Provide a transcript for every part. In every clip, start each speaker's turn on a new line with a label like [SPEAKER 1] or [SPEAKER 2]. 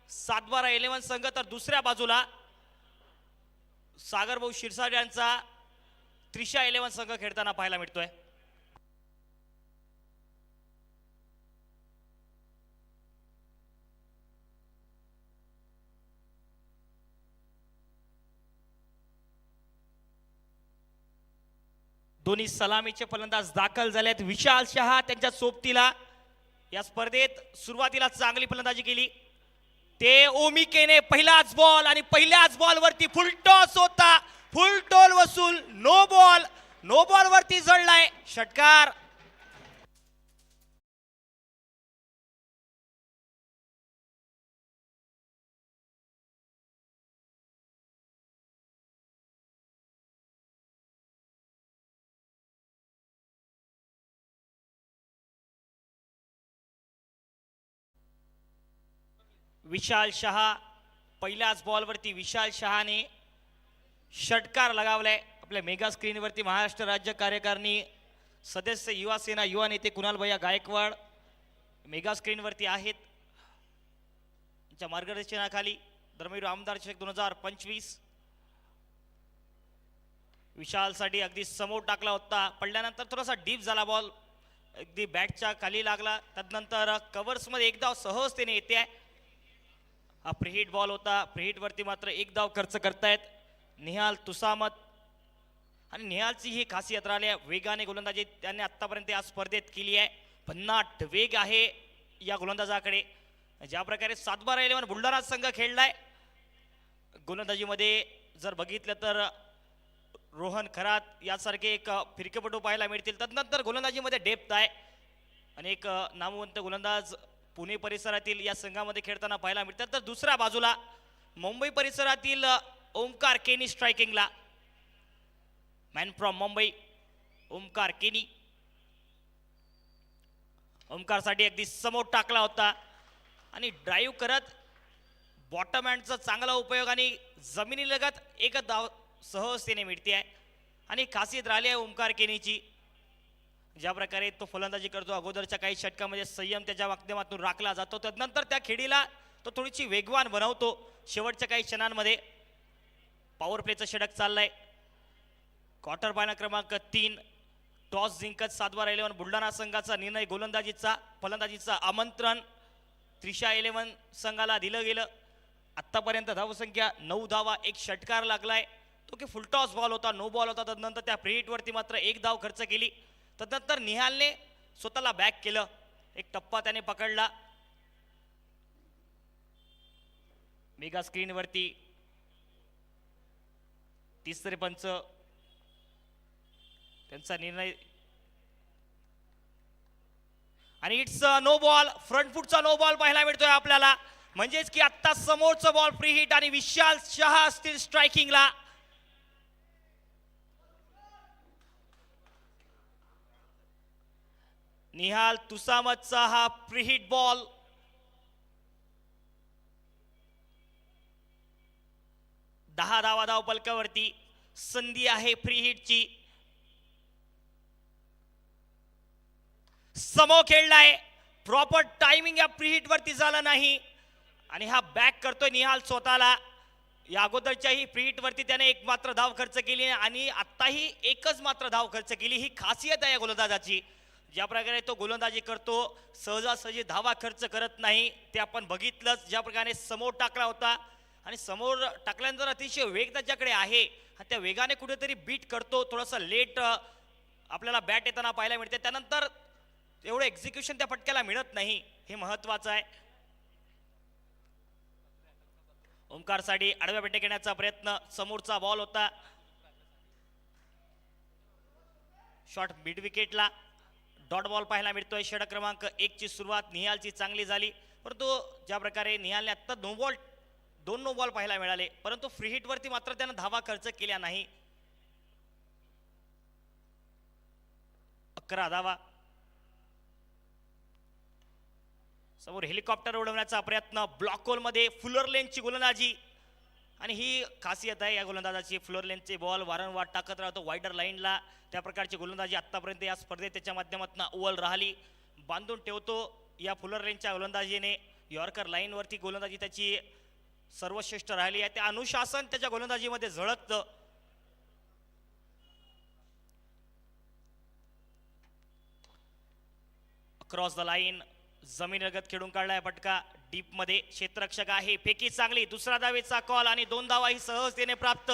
[SPEAKER 1] 7-12-11 संघ, तर दुसऱ्या बाजूला सागर भाऊ शिरसाट यांचा त्रिशा 11 संघ खेळताना पाहायला मिळतोय. दोन्ही सलामीचे फलंदाज दाखल झालेत. विशाल शहा त्यांच्या सोबतीला या स्पर्धेत सुरुवातीला चांगली फलंदाजी केली. ते ओमिकेने पहिलाच बॉल आणि पहिल्याच बॉल वरती फुल टॉस होता. फुल टॉल वसूल, नो बॉल वरती जळलाय षटकार. विशाल शहा पहिल्याच बॉलवरती विशाल शहाने षटकार लगावलाय. आपल्या मेगा स्क्रीनवरती महाराष्ट्र राज्य कार्यकारिणी सदस्य युवा सेना युवा नेते कुणाल भैया गायकवाड मेगा स्क्रीनवरती आहेत. त्यांच्या मार्गदर्शनाखाली धर्मवीर आमदार चषक 2025 विशालसाठी अगदी समोर टाकला होता. पडल्यानंतर थोडासा डीप झाला बॉल, अगदी बॅटच्या खाली लागला. त्यानंतर कव्हर्समध्ये एक धाव सहजतेने येते आहे. हा प्रीहिट बॉल होता. प्रीहिट वरती मात्र एक धाव खर्च करतायत निहाल तुसामत. आणि निहालची ही खासियत राहिली आहे, वेगाने गोलंदाजी त्याने आतापर्यंत या स्पर्धेत केली आहे. भन्नाट वेग आहे या गोलंदाजाकडे. ज्या प्रकारे 7-12-11 बुलढाणा संघ खेळलाय गोलंदाजीमध्ये जर बघितलं तर रोहन खरात यासारखे एक फिरकेपटू पाहायला मिळतील. त्यानंतर गोलंदाजीमध्ये डेप्थ आहे. अनेक नामवंत गोलंदाज पुणे परिसरातील या संघामध्ये खेळताना पाहायला मिळतात. तर दुसऱ्या बाजूला मुंबई परिसरातील ओमकार केनी स्ट्रायकिंगला. मॅन फ्रॉम मुंबई ओमकार केनी. ओमकारसाठी अगदी समोर टाकला होता आणि ड्राईव्ह करत बॉटम हँडचा चांगला उपयोग आणि जमिनीलगत एक धाव सहजतेने मिळते आहे. आणि खासियत राहिली आहे ओमकार केनीची, ज्या प्रकारे तो फलंदाजी करतो अगोदरच्या काही षटकामध्ये संयम त्याच्या माध्यमातून राखला जातो. त्यानंतर त्या खेळीला तो थोडीशी वेगवान बनवतो. शेवटच्या काही क्षणांमध्ये पॉवर प्लेचं षटक चाललंय. क्वार्टर फायनल क्रमांक 3 टॉस जिंकत 7-12-11 बुलढाणा संघाचा निर्णय गोलंदाजीचा फलंदाजीचा आमंत्रण त्रिशा 11 संघाला दिलं गेलं. आतापर्यंत धावसंख्या 9 धावा, एक षटकार लागलाय तो की फुलटॉस बॉल होता, नो बॉल होता. त्यानंतर त्या प्रीहिट वरती मात्र एक धाव खर्च केली. त्यानंतर निहालने स्वतःला बॅक केलं, एक टप्पा त्याने पकडला. मेगा स्क्रीनवरती तिसरे पंच त्यांचा निर्णय आणि इट्स नो बॉल. फ्रंट फुटचा नो बॉल पाहायला मिळतोय आपल्याला. म्हणजेच की आता समोरचं बॉल फ्री हिट आणि विशाल शहा असतील स्ट्रायकिंगला. निहाल तुसामतचा हा प्रीहिट बॉल. दहा धाव पलकावरती संधी आहे फ्री हिटची. समोर खेळलाय, प्रॉपर टायमिंग या प्रीहिट वरती झालं नाही आणि हा बॅक करतोय निहाल स्वतःला. या अगोदरच्याही प्रीहिट वरती त्याने एक मात्र धाव खर्च केली आणि आताही एकच मात्र धाव खर्च केली. ही खासियत आहे या गोलंदाजाची. ज्या प्रकारे तो गोलंदाजी करतो सहजासहजी धावा खर्च करत नाही, ते आपण बघितलंच. ज्या प्रकारे समोर टाकला होता आणि समोर टाकल्यानंतर अतिशय वेग त्याच्याकडे आहे, त्या वेगाने कुठेतरी बीट करतो. थोडासा लेट आपल्याला बॅट येताना पाहायला मिळते. त्यानंतर एवढं एक्झिक्युशन त्या फटक्याला मिळत नाही, हे महत्वाचं आहे. ओमकारसाठी आडव्या बेटे घेण्याचा प्रयत्न, समोरचा बॉल होता. शॉट मिड विकेटला, डॉट बॉल पाहायला मिळतोय. षटक क्रमांक 1 ची सुरुवात निहालची चांगली झाली, परंतु ज्या प्रकारे निहालने आता दोन नो बॉल पाहायला मिळाले, परंतु फ्री हिट वरती मात्र त्यानं धावा खर्च केल्या नाही. 11 धावा. समोर हेलिकॉप्टर उडवण्याचा प्रयत्न, ब्लॉक होल मध्ये फुलर लेनची गोलंदाजी आणि ही खासियत आहे या गोलंदाजाची. फ्लोर लेनचे बॉल वारंवार टाकत राहतो वाइडर लाईनला. त्या प्रकारची गोलंदाजी आतापर्यंत या स्पर्धेत त्याच्या माध्यमातून ओव्हल राहिली. बांधून ठेवतो या फुलर लेनच्या गोलंदाजीने. यॉर्कर लाईनवरती गोलंदाजी त्याची सर्वश्रेष्ठ राहिली आहे. ते अनुशासन त्याच्या गोलंदाजीमध्ये झळकतं. क्रॉस द लाईन, जमीनलगत खेळून काढलाय फटका. डीप मध्ये क्षेत्ररक्षक आहे, फेकी चांगली, दुसरा धावेचा कॉल आणि 2 धावाही सहजतेने प्राप्त.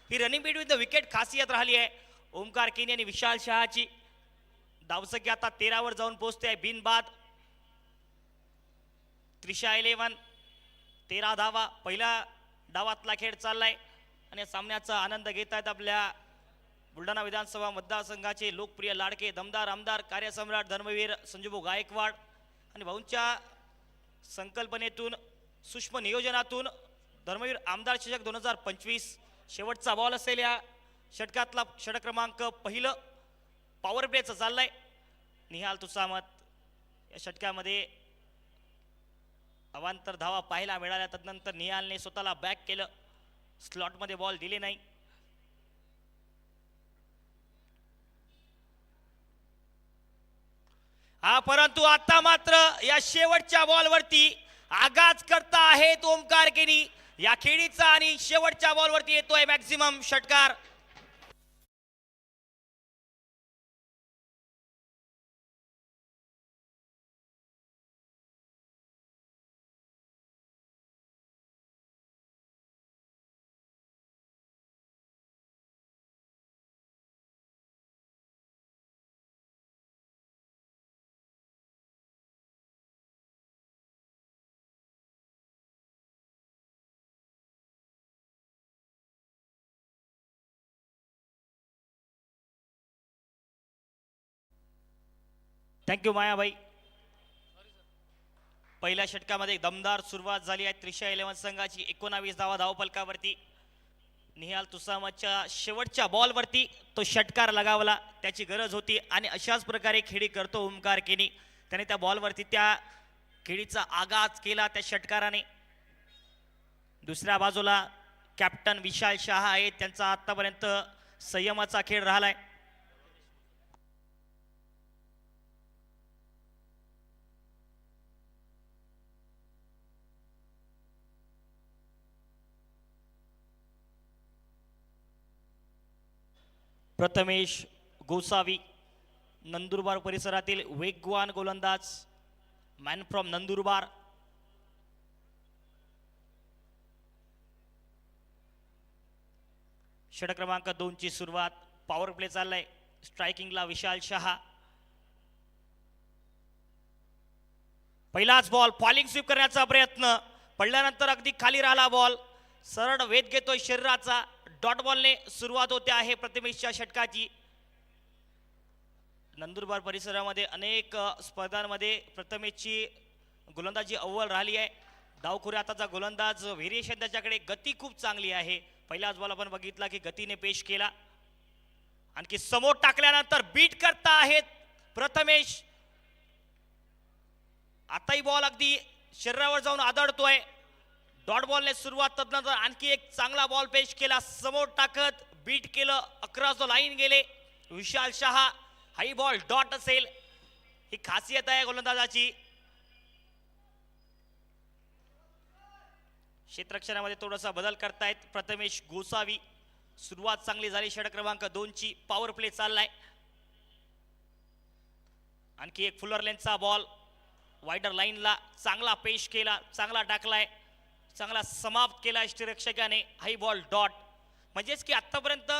[SPEAKER 1] ही रनिंग बिटवीन द विकेट खासियत राहिली आहे ओमकार केनी आणि विशाल शहाची. धावसंख्या आता 13 वर जाऊन पोहोचते आहे बिनबाद. त्रिशा 11, 13 धावा पहिल्या डावातला खेळ चाललाय आणि सामन्याचा आनंद घेत आहेत आपल्या बुलढाणा विधानसभा मतदारसंघाचे लोकप्रिय लाडके दमदार आमदार कार्यसम्राट धर्मवीर संजूभाऊ गायकवाड आणि भाऊंच्या संकल्पनेतून सूक्ष्म नियोजनातून धर्मवीर आमदार चषक 2025 शेवटचा बॉल असेल या षटकातला. षटक क्रमांक पहिलं पॉवर प्लेचं चाललंय. निहाल तुसामत या षटकामध्ये अवांतर धावा पाहायला मिळाल्या. तदनंतर निहालने स्वतःला बॅक केलं, स्लॉटमध्ये बॉल दिले नाही. परंतु आता मात्र या शेवटच्या बॉलवरती आगाज करता आहेत ओमकार केनी. या खेळीचा आणि शेवटच्या बॉलवरती येतोय मॅक्झिमम षटकार. थँक्यू मायाबाई. पहिल्या षटकामध्ये दमदार सुरुवात झाली आहे त्रिशा 11 संघाची. 19 धावा धावफलकावरती. निहाल तुसामतच्या शेवटच्या बॉलवरती तो षटकार लगावला, त्याची गरज होती आणि अशाच प्रकारे खेळी करतो ओमकार केनी. त्याने त्या बॉलवरती त्या खेळीचा आगाज केला त्या षटकाराने. दुसऱ्या बाजूला कॅप्टन विशाल शहा आहेत, त्यांचा आतापर्यंत संयमाचा खेळ राहिलाय. प्रथमेश गोसावी नंदुरबार परिसरातील वेगवान गोलंदाज, मॅन फ्रॉम नंदुरबार. षटक क्रमांक 2 ची सुरुवात. पॉवर प्ले चाललाय. स्ट्रायकिंगला विशाल शहा. पहिलाच बॉल, फॉलिंग स्वीप करण्याचा प्रयत्न, पडल्यानंतर अगदी खाली राहिला बॉल. सरळ वेध घेतोय शरीराचा. डॉट बॉलने सुरुवात होते आहे प्रथमेशच्या षटकाची. नंदुरबार परिसरामध्ये अनेक स्पर्धांमध्ये प्रथमेशची गोलंदाजी अव्वल राहिली आहे. डावखुऱ्याचा गोलंदाज, व्हेरिएशन त्याच्याकडे, गती खूप चांगली आहे. पहिलाच बॉल आपण बघितला की गतीने पेश केला. आणखी समोर टाकल्यानंतर बीट करता आहेत प्रथमेश. आताही बॉल अगदी शरीरावर जाऊन आदळतोय. डॉट बॉलने सुरुवात, तदनंतर आणखी एक चांगला बॉल पेश केला, समोर टाकत बीट केलं, अक्रॉस द लाईन गेले विशाल शहा. हाई बॉल डॉट असेल, ही खासियत आहे गोलंदाजाची. क्षेत्ररक्षणामध्ये थोडासा बदल करतायत प्रथमेश गोसावी. सुरुवात चांगली झाली षटक क्रमांक 2 ची. पॉवर प्ले चाललाय. आणखी एक फुलर लेनचा बॉल वाइडर लाईनला चांगला पेश केला, चांगला टाकलाय, चांगला समाप्त केला यष्टिरक्षकाने. हाई बॉल डॉट. म्हणजेच की आतापर्यंत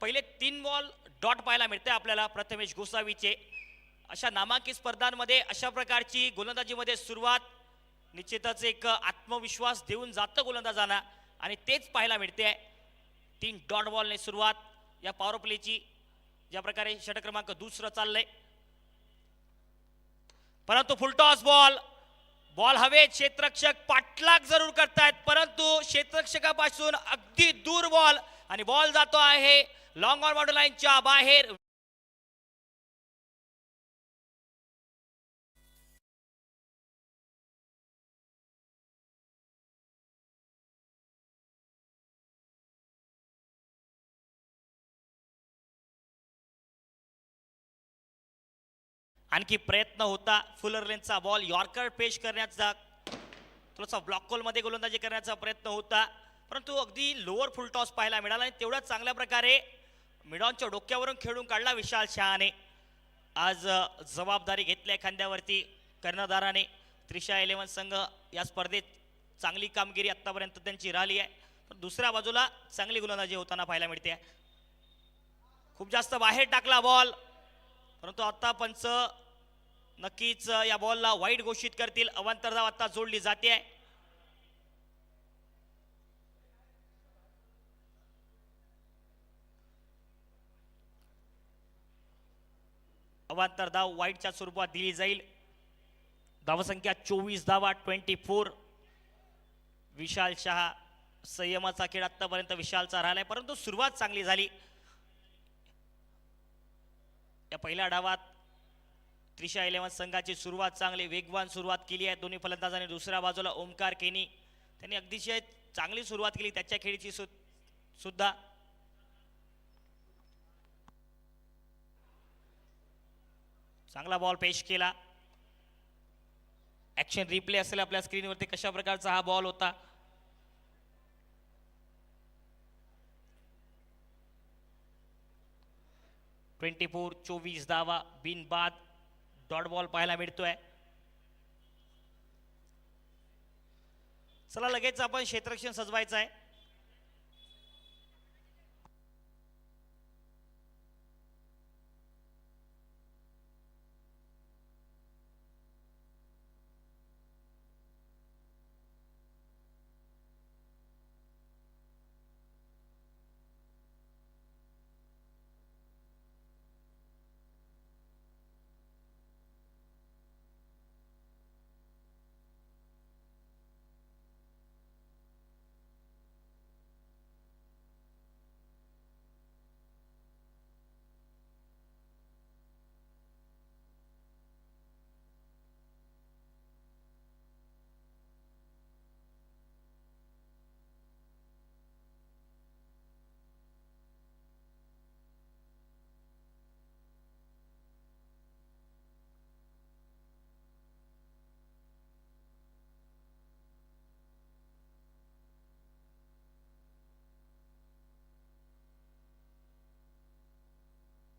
[SPEAKER 1] पहिले 3 बॉल डॉट पाहायला मिळते आपल्याला प्रथमेश गोसावीचे. अशा नामांकित स्पर्धांमध्ये अशा प्रकारची गोलंदाजीमध्ये सुरुवात निश्चितच एक आत्मविश्वास देऊन जातं गोलंदाजांना आणि तेच पाहायला मिळते. 3 डॉट बॉलने सुरुवात या पॉवर प्लेची. ज्या प्रकारे षटक क्रमांक 2 चाललंय, परंतु फुलटॉस बॉल. बॉल हवेत, क्षेत्ररक्षक पाठलाग जरूर करतायत, परंतु क्षेत्ररक्षकापासून अगदी दूर बॉल आणि बॉल जातो आहे लॉंग ऑन बॉर्डर लाईनच्या बाहेर. आणखी प्रयत्न होता फुलर लेनचा बॉल यॉर्कर पेश करण्याचा. थोडासा ब्लॉक कॉलमध्ये गोलंदाजी करण्याचा प्रयत्न होता, परंतु अगदी लोअर फुल टॉस पाहायला मिळाला आणि तेवढ्याच चांगल्या प्रकारे मिडॉनच्या डोक्यावरून खेळून काढला विशाल शहाने. आज जबाबदारी घेतल्या खांद्यावरती कर्णधाराने. त्रिशा 11 संघ या स्पर्धेत चांगली कामगिरी आतापर्यंत त्यांची राहिली आहे, पण दुसऱ्या बाजूला चांगली गोलंदाजी होताना पाहायला मिळते. खूप जास्त बाहेर टाकला बॉल, परंतु आता पंच नक्कीच या बॉलला वाईड घोषित करतील. अवांतर धाव आता जोडली जाते. अवांतर धाव वाईडच्या स्वरूपात दिली जाईल. धावसंख्या 24 धावा 24. विशाल शहा संयमाचा खेळ आतापर्यंत विशालचा राहिलाय, परंतु सुरुवात चांगली झाली. या पहिल्या डावात त्रिशा 11 संघाची सुरुवात चांगली वेगवान सुरुवात केली आहे दोन्ही फलंदाजांनी. दुसऱ्या बाजूला ओमकार केनी त्यांनी अतिशय चांगली सुरुवात केली त्याच्या खेळीची सुद्धा. चांगला बॉल पेश केला. ऍक्शन रिप्ले असेल आपल्या स्क्रीनवरती कशा प्रकारचा हा बॉल होता. ट्वेंटी 24 धावा बिनबाद डॉट बॉल पाहायला मिळतोय. चला लगेच आपण क्षेत्ररक्षण सजवायचं आहे.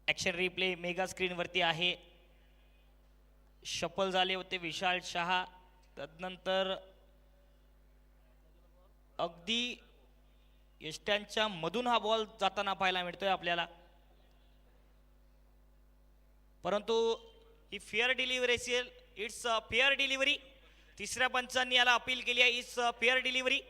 [SPEAKER 1] ऍक्शन रिप्ले मेगा स्क्रीन वरती आहे. शफल झाले होते विशाल शहा, तदनंतर अगदी यष्ट्यांच्या मधून हा बॉल जाताना पाहायला मिळतोय आपल्याला, परंतु ही फेअर डिलिव्हरी असेल. It's fair delivery. तिसऱ्या पंचांनी याला अपील केली आहे. It's fair delivery.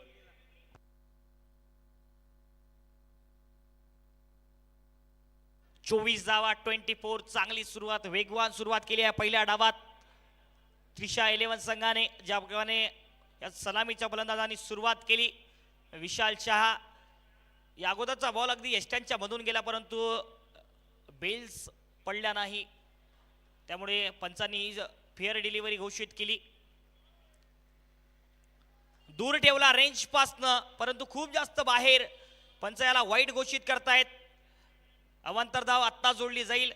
[SPEAKER 1] चोवीस धावा 24. चांगली सुरुवात वेगवान सुरुवात केली आहे पहिल्या डावात त्रिशा 11 संघाने. ज्या प्रकारे या सलामीच्या फलंदाजांनी सुरुवात केली. विशाल शहा या अगोदरचा बॉल अगदी यष्ट्यांच्या मधून गेला, परंतु बेल्स पडल्या नाही, त्यामुळे पंचांनी फेअर डिलिव्हरी घोषित केली. दूर ठेवला रेंज पासनं, परंतु खूप जास्त बाहेर. पंच याला वाईड घोषित करतायत. अवांतर धाव आत्ता जोडली जाईल.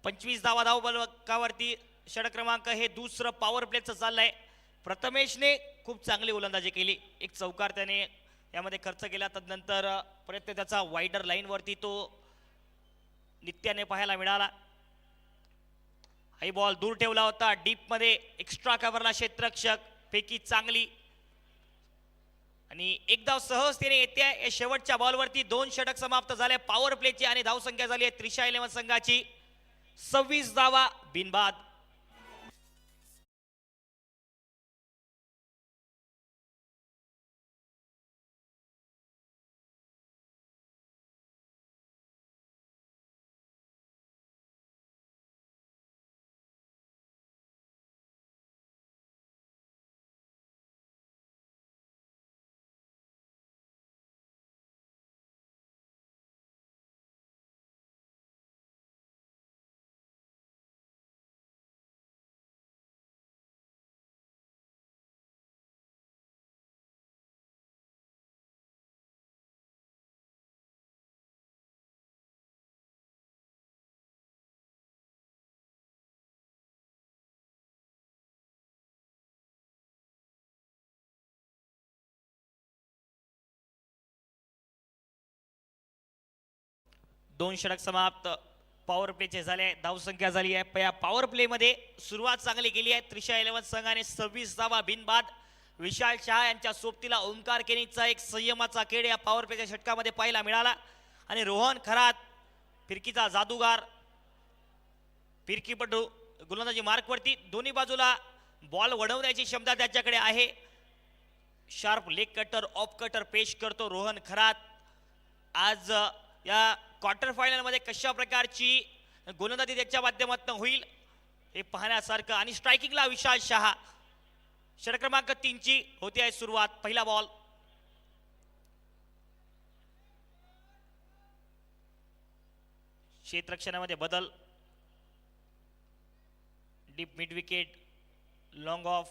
[SPEAKER 1] 25 धावा धाव बलकावरती. षटक क्रमांक हे दुसरं पॉवर प्लेचं चाललंय. प्रथमेशने खूप चांगली गोलंदाजी केली. एक चौकार त्याने यामध्ये खर्च केला. तदनंतर प्रयत्न त्याचा वाईडर लाईनवरती तो नित्याने पाहायला मिळाला. हाई बॉल दूर ठेवला होता डीप मध्ये. एक्स्ट्रा कव्हरला क्षेत्ररक्षक. फेकी चांगली आणि एक धाव सहजतेने येते. या शेवटच्या बॉलवरती 2 षटक समाप्त झाले पॉवर प्लेची आणि धावसंख्या झाली आहे त्रिशा 11 संघाची 26 धावा बिनबाद. 2 षटक समाप्त. पॉवर प्लेचे झाले, धावसंख्या झाली आहे. या पॉवर प्ले मध्ये सुरुवात चांगली केली आहे त्रिशा 11 संघाने. 26 धावा बिनबाद. विशाल शहा यांच्या सोबतीला ओमकार केनीचा एक संयमाचा खेळ या पॉवर प्लेच्या षटकामध्ये पाहायला मिळाला. आणि रोहन खरात फिरकीचा जादूगार, फिरकीपटू, गोलंदाजी मार्कवरती दोन्ही बाजूला बॉल वळवण्याची क्षमता त्याच्याकडे आहे. Sharp leg cutter, off cutter पेश करतो रोहन खरात. आज या क्वार्टर फायनल मध्ये कशा प्रकारची गोलंदाजी त्याच्या माध्यमातून होईल हे पाहण्यासारखं. आणि स्ट्रायकिंगला विशाल शहा. षटक क्रमांक 3 ची होती आहे सुरुवात. पहिला बॉल. क्षेत्ररक्षणामध्ये बदल. Deep mid wicket, long off,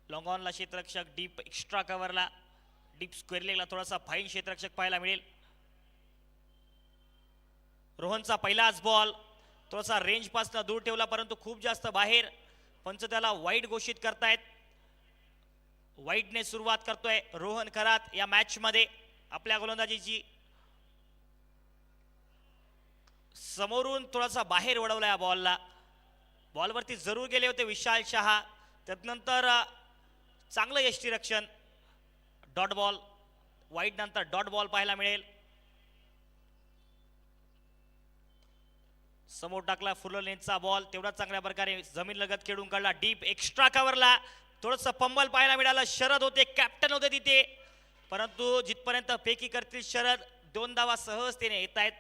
[SPEAKER 1] long ऑनला क्षेत्ररक्षक, डीप एक्स्ट्रा कव्हरला, डीप स्क्वेअर लेगला थोडासा फाईन क्षेत्ररक्षक पाहायला मिळेल. रोहनचा पहिलाच बॉल थोडासा रेंज पासून दूर ठेवला परंतु खूप जास्त बाहेर. पंच त्याला वाईड घोषित करतायत. वाईडने सुरुवात करतोय रोहन खरात या मॅच मध्ये आपल्या गोलंदाजीची. समोरून थोडासा बाहेर वळवला या बॉलला. बॉलवरती जरूर गेले होते विशाल शहा. त्यानंतर चांगलं यष्टीरक्षण. Dot ball. वाईड नंतर डॉट बॉल पाहायला मिळेल. समोर टाकला फुल लेंथचा बॉल. तेवढा चांगल्या प्रकारे जमीन लगत खेळून काढला. डीप एक्स्ट्रा कव्हरला थोडंसं फंबल पाहायला मिळालं. शरद होते, कॅप्टन होते तिथे, परंतु जिथपर्यंत फेकी करतील शरद 2 धावा सहजतेने येत आहेत.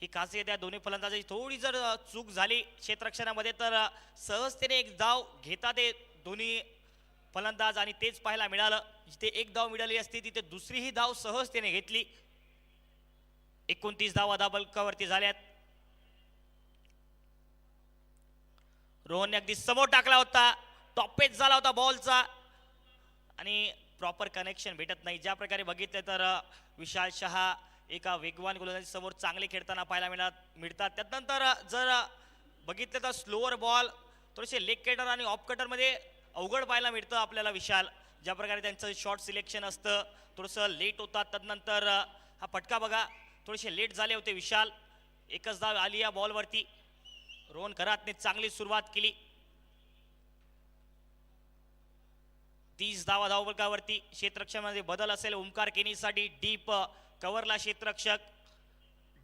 [SPEAKER 1] ही खासियत आहे दोन्ही फलंदाजाची. थोडी जर चूक झाली क्षेत्ररक्षणामध्ये तर सहजतेने एक धाव घेतात ते दोन्ही फलंदाज. आणि तेच पाहायला मिळालं. जिथे एक धाव मिळाली असती तिथे दुसरीही धाव सहजतेने घेतली. 29 धावा धाबलकावरती झाल्यात. रोहनने अगदी समोर टाकला होता. टॉप पेच झाला होता बॉलचा आणि प्रॉपर कनेक्शन भेटत नाही. ज्या प्रकारे बघितले तर विशाल शहा एका वेगवान गोलंदाजी समोर चांगले खेळताना पाहायला मिळतात. त्यानंतर जर बघितलं तर स्लोअर बॉल थोडेसे लेग कटर आणि ऑफ कटर मध्ये अवघड पाहायला मिळतं आपल्याला विशाल. ज्या प्रकारे त्यांचं शॉर्ट सिलेक्शन असतं थोडंसं लेट होतात. त्यानंतर हा फटका बघा थोडेसे लेट झाले होते विशाल. एकच धाव आली या बॉलवरती. रोहन खरातने चांगली सुरुवात केली. 30 धावा धावफलकावरती. क्षेत्ररक्षणामध्ये बदल असेल ओमकार केनीसाठी. डीप कव्हरला क्षेत्ररक्षक,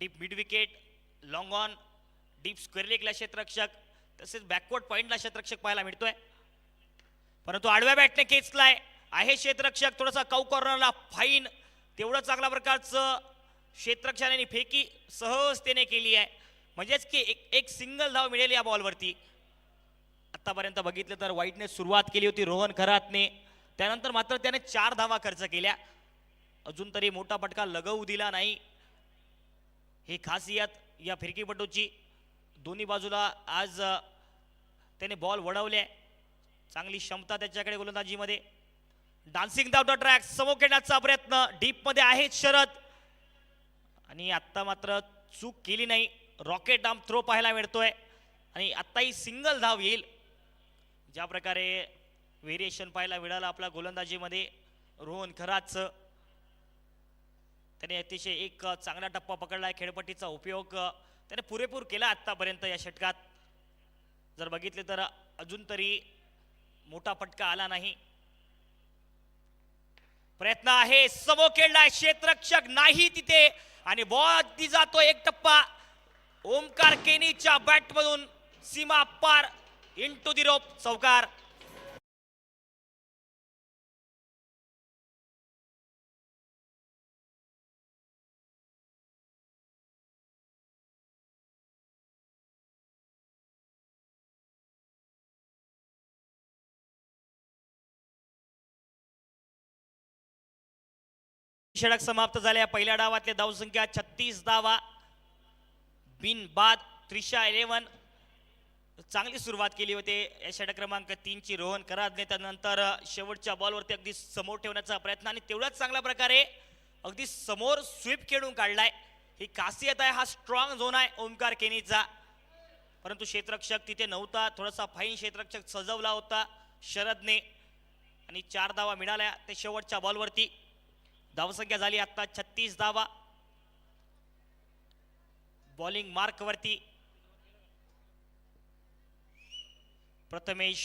[SPEAKER 1] deep mid wicket, long on, deep square लेगला क्षेत्ररक्षक, तसेच बॅकवर्ड पॉइंटला क्षेत्ररक्षक पाहायला मिळतोय. परंतु आडव्या बॅटने खेचलाय आहे क्षेत्ररक्षक. थोडासा कौ कॉर्नरला फाईन. तेवढं चांगल्या प्रकारचं क्षेत्ररक्षकाने फेकी सहजतेने केली आहे. म्हणजेच की एक सिंगल धाव मिळेल या बॉलवरती. आतापर्यंत बघितलं तर वाईटने सुरुवात केली होती रोहन खरातने. त्यानंतर मात्र त्याने 4 धावा खर्च केल्या. अजून तरी मोठा फटका लगवू दिला नाही. ही खासियत या फिरकीपटूची. दोन्ही बाजूला आज त्याने बॉल वळवले. चांगली क्षमता त्याच्याकडे गोलंदाजीमध्ये. Dancing down the track. समोर खेळण्याचा प्रयत्न. डीप मध्ये आहेत शरद आणि आता मात्र चूक केली नाही. रॉकेट आर्म थ्रो पाहायला मिळतोय आणि आत्ताही सिंगल धाव येईल. ज्या प्रकारे व्हेरिएशन पाहायला मिळालं आपल्या गोलंदाजीमध्ये रोहन खरातचं. त्याने अतिशय एक चांगला टप्पा पकडलाय. खेळपट्टीचा उपयोग त्याने पुरेपूर केला आतापर्यंत या षटकात. जर बघितले तर अजून तरी मोठा फटका आला नाही. प्रयत्न आहे. समोर खेळलाय क्षेत्ररक्षक नाही तिथे आणि बॉल ती जातो एक टप्पा ओमकार केनीच्या बॅट मधून सीमा पार. इनटू दी रोप. चौकार. षटक समाप्त झाल्या. पहिल्या डावातले धावसंख्या 36 धावा बिनबाद. त्रिशा 11 चांगली सुरुवात केली होती या षटक क्रमांक 3 ची रोहन खरातने. त्यानंतर शेवटच्या बॉलवरती अगदी समोर ठेवण्याचा प्रयत्न आणि तेवढ्याच चांगल्या प्रकारे अगदी समोर स्वीप खेळून काढलाय. ही खासियत आहे. हा स्ट्रॉंग झोन आहे ओमकार केनीचा. परंतु क्षेत्ररक्षक तिथे नव्हता. थोडासा फाईन क्षेत्ररक्षक सजवला होता शरदने आणि 4 धावा मिळाल्या ते शेवटच्या बॉलवरती. धावसंख्या झाली आता 36 धावा. बॉलिंग मार्क वरती प्रथमेश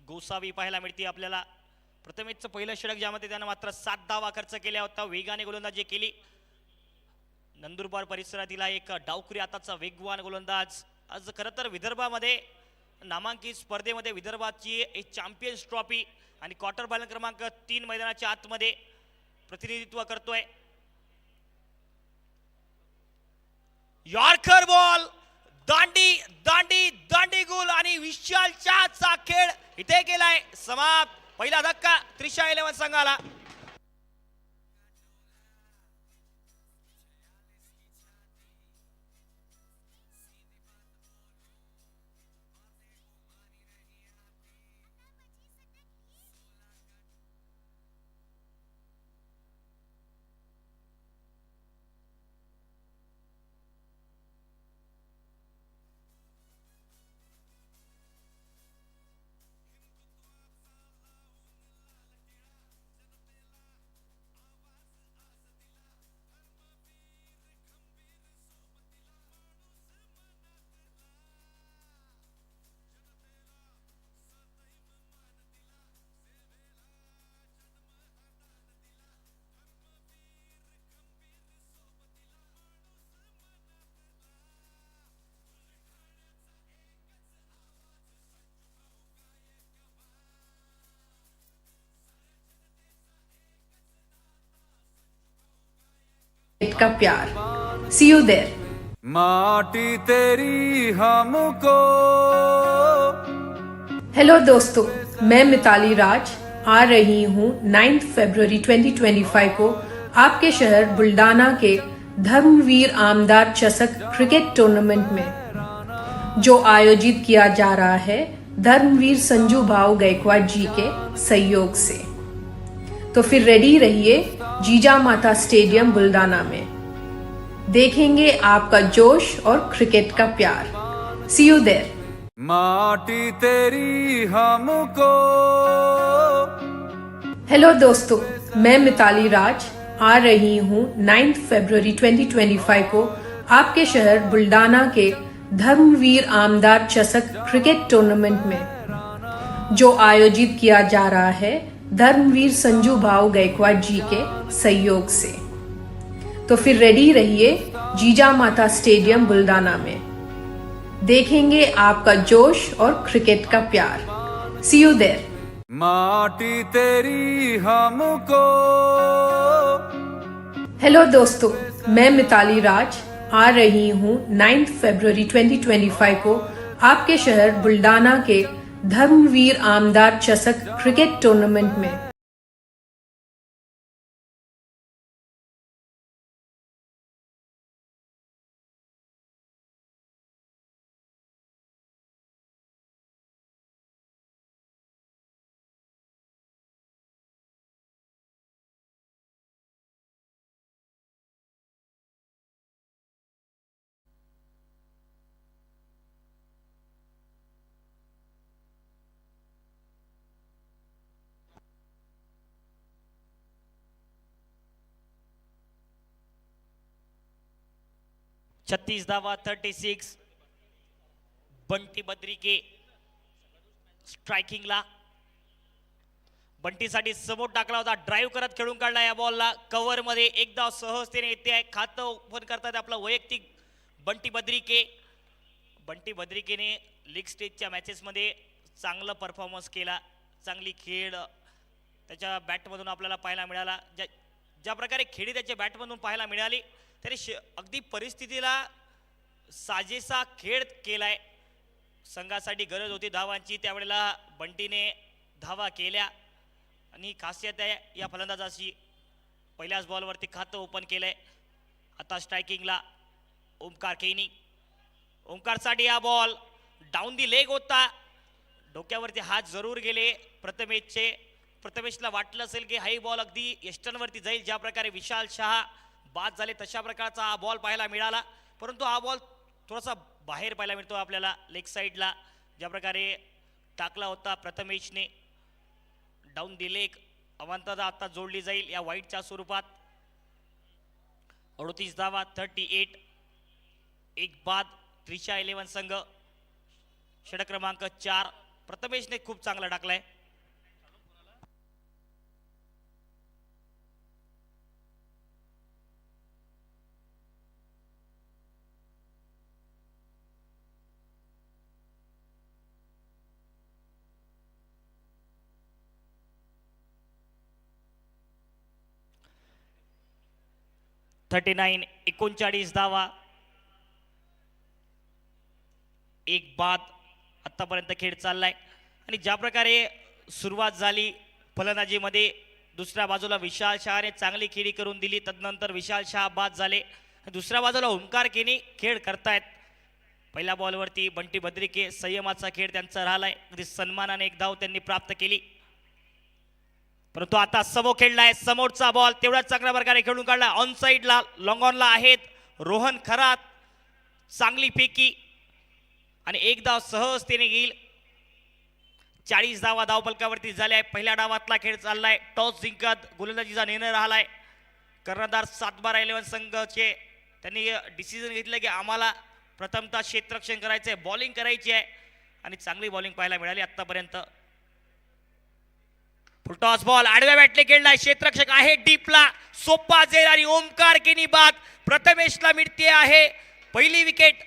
[SPEAKER 1] गोसावी पाहायला मिळते आपल्याला. प्रथमेशचं पहिलं षटक ज्यामध्ये त्यानं मात्र 7 धावा खर्च केल्या होता. वेगाने गोलंदाजी केली. नंदुरबार परिसरातील एक डावखुरी आताचा वेगवान गोलंदाज. आज खरं तर विदर्भामध्ये नामांकित स्पर्धेमध्ये विदर्भाची एक चॅम्पियन्स ट्रॉफी आणि क्वार्टर फायनल क्रमांक 3 मैदानाच्या आतमध्ये प्रतिनिधित्व करतोय. यॉर्कर बॉल दांडी दांडी दांडी गुल आणि विशाल चहाचा खेळ इथे केलाय समाप्त. पहिला धक्का त्रिशा 11 संघाला.
[SPEAKER 2] का प्यार. See you there.
[SPEAKER 3] माटी तेरी हमको.
[SPEAKER 2] हेलो दोस्तों, मैं मिताली राज आ रही हूँ 9 फरवरी 2025 को आपके शहर बुल्डाना के धर्मवीर आमदार चषक क्रिकेट टूर्नामेंट में, जो आयोजित किया जा रहा है धर्मवीर संजू भाऊ गायकवाड़ जी के सहयोग से. तो फिर रेडी रहिए जीजा माता स्टेडियम बुल्डाना में. देखेंगे आपका जोश और क्रिकेट का प्यार. See you there.
[SPEAKER 3] माटी तेरी हमको.
[SPEAKER 2] हेलो दोस्तों, मैं मिताली राज आ रही हूँ 9 फरवरी 2025 को आपके शहर बुल्डाना के धर्मवीर आमदार चषक क्रिकेट टूर्नामेंट में, जो आयोजित किया जा रहा है धर्मवीर संजू भाऊ गायकवाड़ जी के सहयोग से. तो फिर रेडी रहिए जीजा माता स्टेडियम बुल्डाना में. देखेंगे आपका जोश और क्रिकेट का प्यार. See you there.
[SPEAKER 3] माटी तेरी हमको.
[SPEAKER 2] हेलो दोस्तों, मैं मिताली राज आ रही हूँ 9 फरवरी 2025 को आपके शहर बुल्डाना के धर्मवीर आमदार चषक क्रिकेट टूर्नामेंट में.
[SPEAKER 1] छत्तीस धावा 36. बंटी बद्रिके स्ट्रायकिंगला. बंटीसाठी समोर टाकला होता, ड्राईव्ह करत खेळून काढला या बॉलला. कव्हर मध्ये एक धाव सहजतेने येते आहे. खातं ओपन करतात आपलं वैयक्तिक बंटी बद्रिके. बंटी बद्रिकेने लीग स्टेजच्या मॅचेसमध्ये चांगला परफॉर्मन्स केला. चांगली खेळ त्याच्या बॅटमधून आपल्याला पाहायला मिळाला. ज्या प्रकारे खेळी त्याच्या बॅटमधून पाहायला मिळाली तरी अगदी परिस्थितीला साजेसा खेळ केलाय. संघासाठी गरज होती धावांची, त्यावेळेला बंटीने धावा केल्या आणि खासियत आहे या फलंदाजाची. पहिल्याच बॉलवरती खातं ओपन केलंय. आता स्ट्रायकिंगला ओमकार केनी. ओमकारसाठी हा बॉल डाऊन दी लेग होता. डोक्यावरती हात जरूर गेले प्रथमेशचे. प्रथमेशला वाटलं असेल की हाही बॉल अगदी यष्टनवरती जाईल. ज्या प्रकारे विशाल शहा बाद झाले तशा प्रकारचा हा बॉल पाहायला मिळाला, परंतु हा बॉल थोडासा बाहेर पाहायला मिळतो आपल्याला लेग साईडला. ज्या प्रकारे टाकला होता प्रथमेशने डाऊन दी लेग, अवांतरता आता जोडली जाईल या वाईटच्या स्वरूपात. 38 धावा 38. एक बाद त्रिशा 11 संघ षटक क्रमांक 4 प्रथमेशने खूप चांगला टाकलाय. $39 39 धावा, एक बाद आतापर्यंत खेळ चाललाय. आणि ज्या प्रकारे सुरुवात झाली फलंदाजीमध्ये, दुसऱ्या बाजूला विशाल शहाने चांगली खेळी करून दिली, तदनंतर विशाल शहा बाद झाले. दुसऱ्या बाजूला ओमकार केनी खेळ करतायत. पहिल्या बॉलवरती बंटी बद्रिके संयमाचा खेळ त्यांचा राहिलाय. अगदी सन्मानाने एक धाव त्यांनी प्राप्त केली. परंतु आता समोर खेळलाय, समोरचा बॉल तेवढ्याच चांगल्या प्रकारे खेळून काढला. ऑन साईडला लॉंग ऑनला आहेत रोहन खरात, चांगली फेकी आणि एक धाव सहजतेने घेईल. 40 धावा धावफलकावरती झाल्या. पहिल्या डावातला खेळ चाललाय. टॉस जिंकत गोलंदाजीचा निर्णय राहिलाय. कर्णधार 7-12-11 संघाचे त्यांनी डिसिजन घेतलं की आम्हाला प्रथमतः क्षेत्ररक्षण करायचंय, बॉलिंग करायची आहे आणि चांगली बॉलिंग पाहायला मिळाली आतापर्यंत. फुलटॉस बॉल आडव्या बॅटले खेळलाय. क्षेत्ररक्षक आहे डीपला, सोप्पा झेल आणि ओमकार केनी बाद. प्रथमेशला मिळते आहे पहिली विकेट.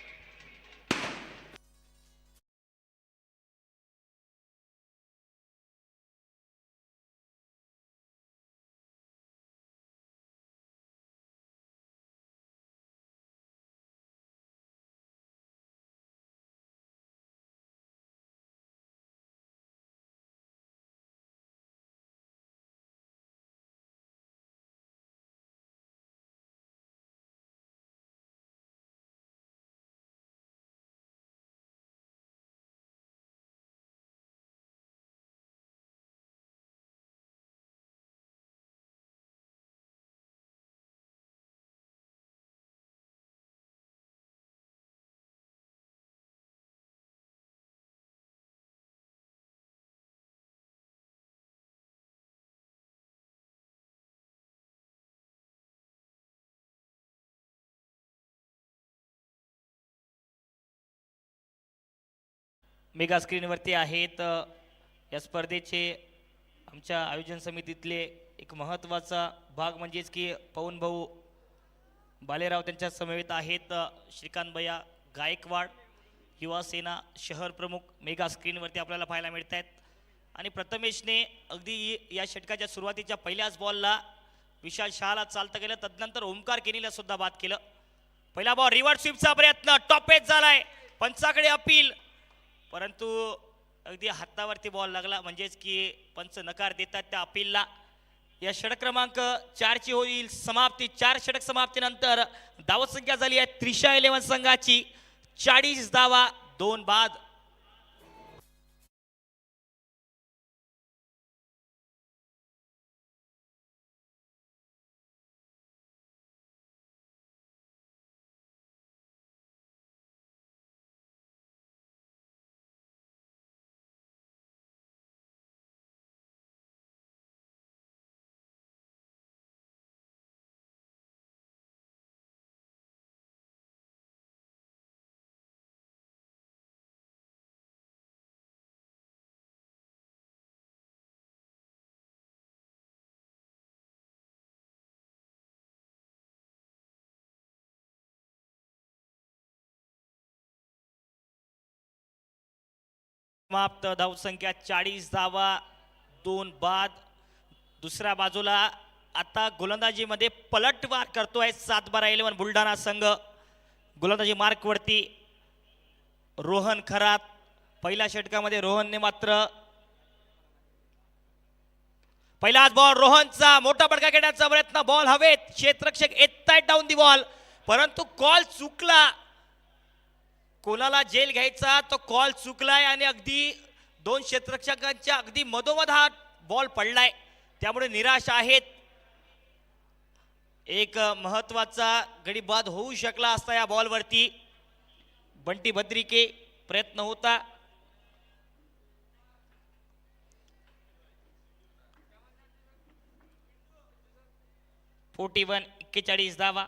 [SPEAKER 1] मेगा स्क्रीनवरती आहेत या स्पर्धेचे आमच्या आयोजन समितीतले एक महत्त्वाचा भाग म्हणजेच की पवन भाऊ बालेराव त्यांच्या समवेत आहेत. श्रीकांत भैया गायकवाड, युवा सेना शहर प्रमुख मेगा स्क्रीनवरती आपल्याला पाहायला मिळत आहेत. आणि प्रथमेशने अगदी या षटकाच्या सुरुवातीच्या पहिल्याच बॉलला विशाल शहाला चालतं गेलं, तदनंतर ओमकार केनीला सुद्धा बाद केलं. पहिला बॉल रिव्हर्स स्वीपचा प्रयत्न, टॉप एज झालाय, पंचाकडे अपील, परंतु अगदी हातावरती बॉल लागला, म्हणजेच की पंच नकार देतात त्या अपीलला. या षटक क्रमांक 4 ची होईल समाप्ती. 4 षटक समाप्तीनंतर धावसंख्या झाली आहे त्रिशा 11 संघाची 40 धावा 2 बाद. समाप्त. धावसंख्या 40 धावा 2 बाद. दुसऱ्या बाजूला आता गोलंदाजीमध्ये पलटवार करतोय 7-12-11 बुलढाणा संघ. गोलंदाजी मार्कवरती रोहन खरात. पहिल्या षटकामध्ये रोहनने मात्र पहिलाच बॉल रोहनचा मोठा फटका घेण्याचा प्रयत्न, बॉल हवेत, क्षेत्ररक्षक येतायत डाऊन दी बॉल, परंतु कॉल चुकला. कोणाला जेल घ्यायचा तो कॉल चुकलाय आणि अगदी 2 क्षेत्ररक्षकांच्या अगदी मधोमध हा बॉल पडलाय, त्यामुळे निराश आहेत. एक महत्वाचा गडी बाद होऊ शकला असता या बॉलवरती. बंटी बद्रिके प्रयत्न होता. (41) 41 धावा.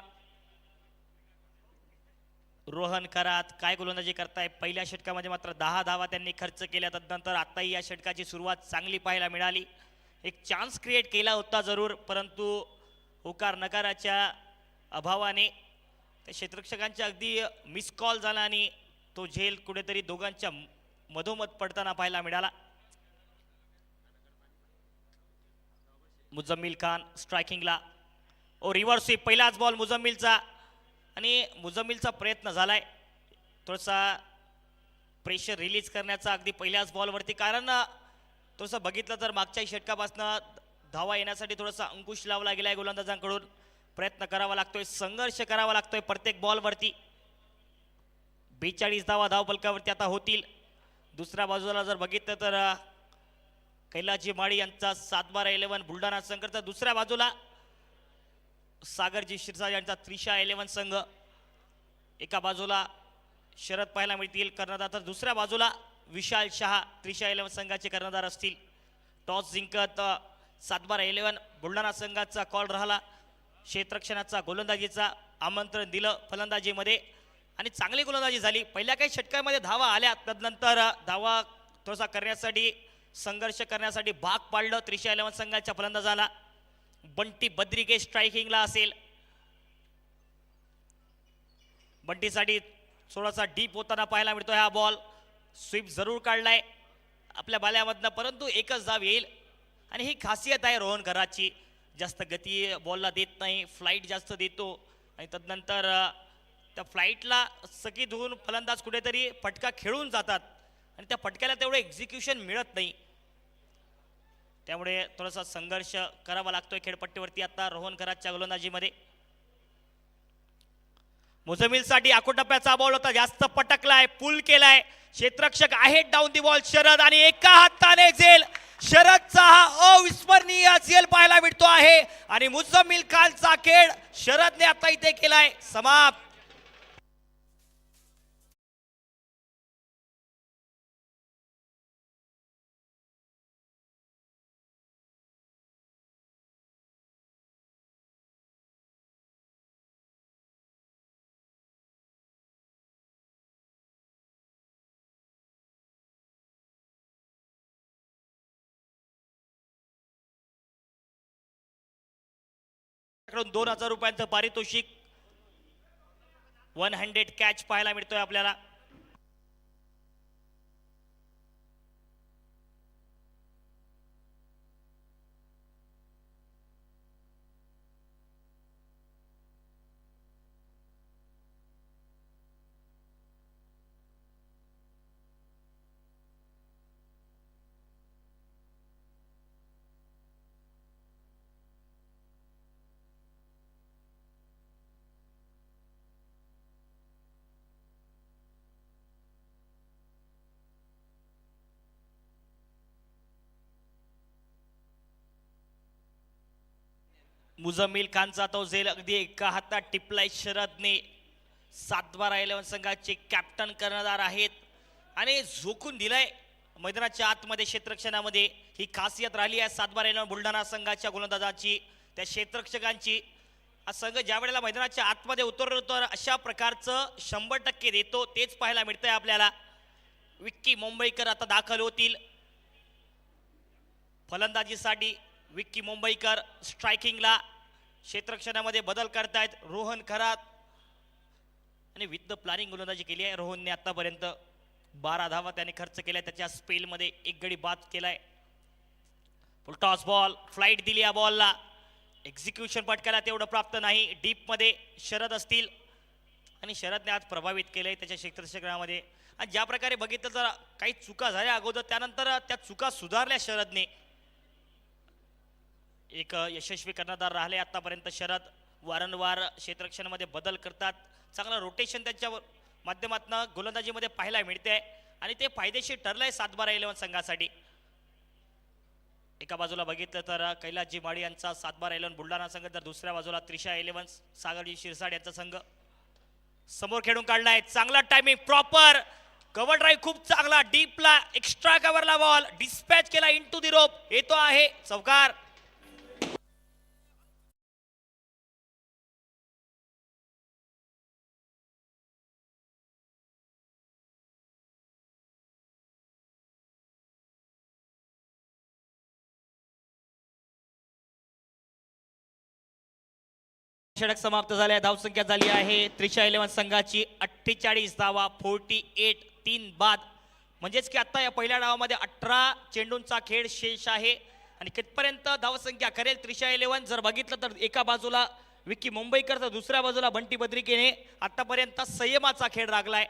[SPEAKER 1] रोहन करात काय गोलंदाजी करताय. पहिल्या षटकामध्ये मात्र 10 धावा त्यांनी खर्च केल्या. तदनंतर आताही या षटकाची सुरुवात चांगली पाहायला मिळाली. एक चान्स क्रिएट केला होता जरूर, परंतु होकार नकाराच्या अभावाने त्या क्षेत्ररक्षकांच्या अगदी मिस कॉल झाला आणि तो झेल कुठेतरी दोघांच्या मधोमध पडताना पाहायला मिळाला. मुजम्मिल खान स्ट्रायकिंगला. रिव्हर्स स्वीप पहिलाच बॉल मुजम्मिलचा आणि मुजम्मिलचा प्रयत्न झालाय थोडासा प्रेशर रिलीज करण्याचा अगदी पहिल्याच बॉलवरती. कारण थोडंसं बघितलं तर मागच्या षटकापासून धावा येण्यासाठी थोडासा अंकुश लावला गेलाय गोलंदाजांकडून. प्रयत्न करावा लागतोय, संघर्ष करावा लागतोय प्रत्येक बॉलवरती. 42 धावा धावफलकावरती आता होतील. दुसऱ्या बाजूला जर बघितलं तर कैलासजी माळी यांचा 7-12-11 बुलढाणा संघ, तर दुसऱ्या बाजूला सागरजी शिरसाट यांचा त्रिशा 11 संघ. एका बाजूला शरद पाहायला मिळतील कर्णधार, तर दुसऱ्या बाजूला विशाल शहा त्रिशा 11 संघाचे कर्णधार असतील. टॉस जिंकत 7-12-11 बुलढाणा संघाचा कॉल राहिला. क्षेत्ररक्षणाचा गोलंदाजीचा आमंत्रण दिलं फलंदाजीमध्ये आणि चांगली गोलंदाजी झाली. पहिल्या काही षटकामध्ये धावा आल्या, तदनंतर धावा थोडासा करण्यासाठी संघर्ष करण्यासाठी भाग पाडलं त्रिशा 11 संघाच्या फलंदाजाला. बंटी बद्रिके स्ट्रायकिंगला असेल. बंटीसाठी थोडासा डीप होताना पाहायला मिळतोय हा बॉल. स्वीप जरूर काढलाय आपल्या बाल्यामधनं, परंतु एकच धाव येईल आणि ही खासियत आहे रोहन कराची. जास्त गती बॉलला देत नाही, फ्लाईट जास्त देतो आणि तदनंतर त्या फ्लाईटला सकीत होऊन फलंदाज कुठेतरी फटका खेळून जातात आणि त्या फटक्याला तेवढं एक्झिक्युशन मिळत नाही. त्यामुळे थोडासा संघर्ष करावा लागतोय खेळपट्टीवरती आता रोहन कराच्या गोलंदाजीमध्ये. मुजम्मिलसाठी आखोटप्प्याचा बॉल होता, जास्त पटकलाय, पुल केलाय. क्षेत्ररक्षक आहे डाऊन दी बॉल शरद आणि एका हाताने झेल. शरदचा हा अविस्मरणीय झेल पाहायला मिळतो आहे आणि मुजम्मिल खानचा खेळ शरदने आता इथे केलाय समाप्त. कडून 2000 रुपयांचं पारितोषिक 100 कॅच पाहायला मिळतोय आपल्याला. मुजम्मिल खानचा तो झेल अगदी एका हातात टिपलाय शरदने. 7-12-11 संघाचे कॅप्टन कर्णधार आहेत आणि झोकून दिलाय मैदानाच्या आतमध्ये क्षेत्ररक्षणामध्ये. ही खासियत राहिली आहे 7-12-11 बुलढाणा संघाच्या गोलंदाजाची, त्या क्षेत्ररक्षकांची. हा संघ ज्या वेळेला मैदानाच्या आतमध्ये उतरतो तर अशा प्रकारचं 100% देतो, तेच पाहायला मिळतंय आपल्याला. विक्की मुंबईकर आता दाखल होतील फलंदाजीसाठी. विक्की मुंबईकर स्ट्रायकिंगला. क्षेत्ररक्षणामध्ये बदल करतायत रोहन खरात आणि विथ द प्लॅनिंग गोलंदाजी केली आहे रोहनने. आतापर्यंत 12 धावा त्याने खर्च केल्या, त्याच्या स्पेलमध्ये एक गडी बाद केलाय. फुल टॉस बॉल, फ्लाईट दिली या बॉलला. एक्झिक्युशन पटकायला तेवढं प्राप्त नाही. डीपमध्ये शरद असतील आणि शरदने आज प्रभावित केलंय त्याच्या क्षेत्ररक्षणामध्ये. आणि ज्या प्रकारे बघितलं तर काही चुका झाल्या अगोदर, त्यानंतर त्या चुका सुधारल्या शरदने. एक यशस्वी कर्णधार राहिले आतापर्यंत शरद. वारंवार क्षेत्ररक्षणामध्ये बदल करतात, चांगलं रोटेशन त्यांच्या माध्यमातून गोलंदाजीमध्ये पाहायला मिळते आणि ते फायदेशीर ठरलंय 7-12-11 संघासाठी. एका बाजूला बघितलं तर कैलासजी माळी यांचा 7-12-11 बुलढाणा संघ, तर दुसऱ्या बाजूला त्रिशा 11 सागरजी शिरसाट यांचा संघ. समोर खेळून काढलाय, चांगला टायमिंग, प्रॉपर कव्हर ड्राईव्ह, खूप चांगला डीपला एक्स्ट्रा कव्हरला बॉल डिस्पॅच केला इनटू दी रोप. येतो आहे चौकार. षटक समाप्त झाले. धावसंख्या झाली आहे त्रिशा 11 संघाची 48 धावा, 48, 3 बाद. म्हणजेच की आता या पहिल्या डावामध्ये 18 चेंडूंचा खेळ शेष आहे. आणि कितपर्यंत धावसंख्या करेल त्रिशा 11 जर बघितलं तर एका बाजूला विक्की मुंबईकर तर दुसऱ्या बाजूला बंटी बद्रिकेने आतापर्यंत संयमाचा खेळ राखलाय.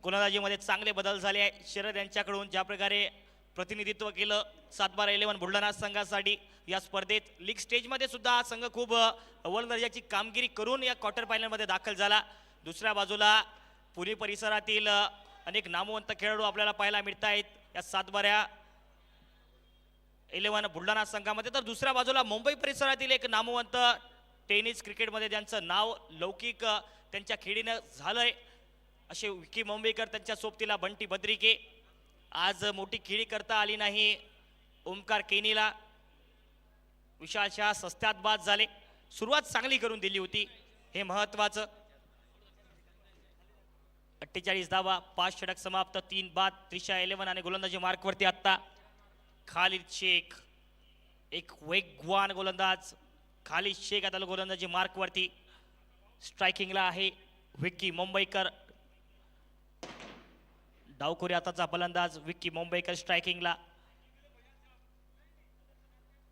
[SPEAKER 1] गोलंदाजीमध्ये चांगले बदल झाले आहे. शरद यांच्याकडून ज्या प्रकारे प्रतिनिधित्व केलं 7-12-11 बुलढाणा संघासाठी या स्पर्धेत, लीग स्टेजमध्ये सुद्धा हा संघ खूप अव्वल दर्जाची कामगिरी करून या क्वार्टर फायनलमध्ये दाखल झाला. दुसऱ्या बाजूला पुणे परिसरातील अनेक नामवंत खेळाडू आपल्याला पाहायला मिळत आहेत या 7-12-11 बुलढाणा संघामध्ये. तर दुसऱ्या बाजूला मुंबई परिसरातील एक नामवंत टेनिस क्रिकेटमध्ये ज्यांचं नाव लौकिक त्यांच्या खेळीनं झालंय असे विकी मुंबईकर, त्यांच्या सोबतीला बंटी बद्रिके. आज मोठी खेळी करता आली नाही ओमकार केनीला. विशाल शाह सस्त्यात बाद झाले. सुरुवात चांगली करून दिली होती, हे महत्वाचं. 48 धावा, 5 षटक समाप्त, 3 बाद. त्रिशा 11 आणि गोलंदाजी मार्कवरती आता खालिद शेख, एक वेगवान गोलंदाज. खालिद शेख आता गोलंदाजी मार्कवरती. स्ट्रायकिंगला आहे विक्की मुंबईकर. डावखोरी आताचा फलंदाज विक्की मुंबईकर स्ट्रायकिंगला.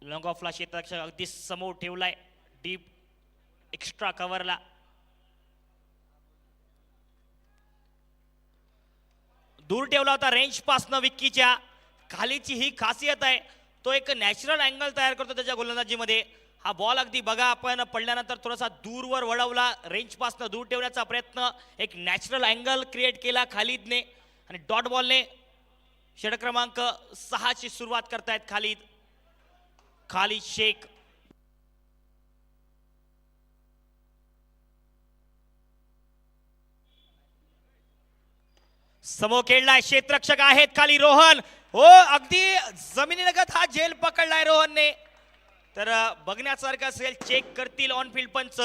[SPEAKER 1] लॉंग ऑफला क्षेत्ररक्षक अगदी समोर ठेवलाय, डीप एक्स्ट्रा कव्हरला. दूर ठेवला होता रेंज पासनं विक्कीच्या. खालीची ही खासियत आहे, तो एक नॅचरल अँगल तयार करतो त्याच्या गोलंदाजीमध्ये. हा बॉल अगदी बघा आपण पडल्यानंतर थोडासा दूरवर वळवला, रेंज पासनं दूर ठेवण्याचा प्रयत्न, एक नॅचरल अँगल क्रिएट केला खालिदने. आणि डॉट बॉलने षटक क्रमांक 6 ची सुरुवात करतायत खालिद शेख. समोर खेळलाय, क्षेत्ररक्षक आहेत खाली रोहन. हो, अगदी जमिनीलगत हा झेल पकडलाय रोहनने. तर बघण्यासारखं असेल, चेक करतील ऑन फील्ड पंच.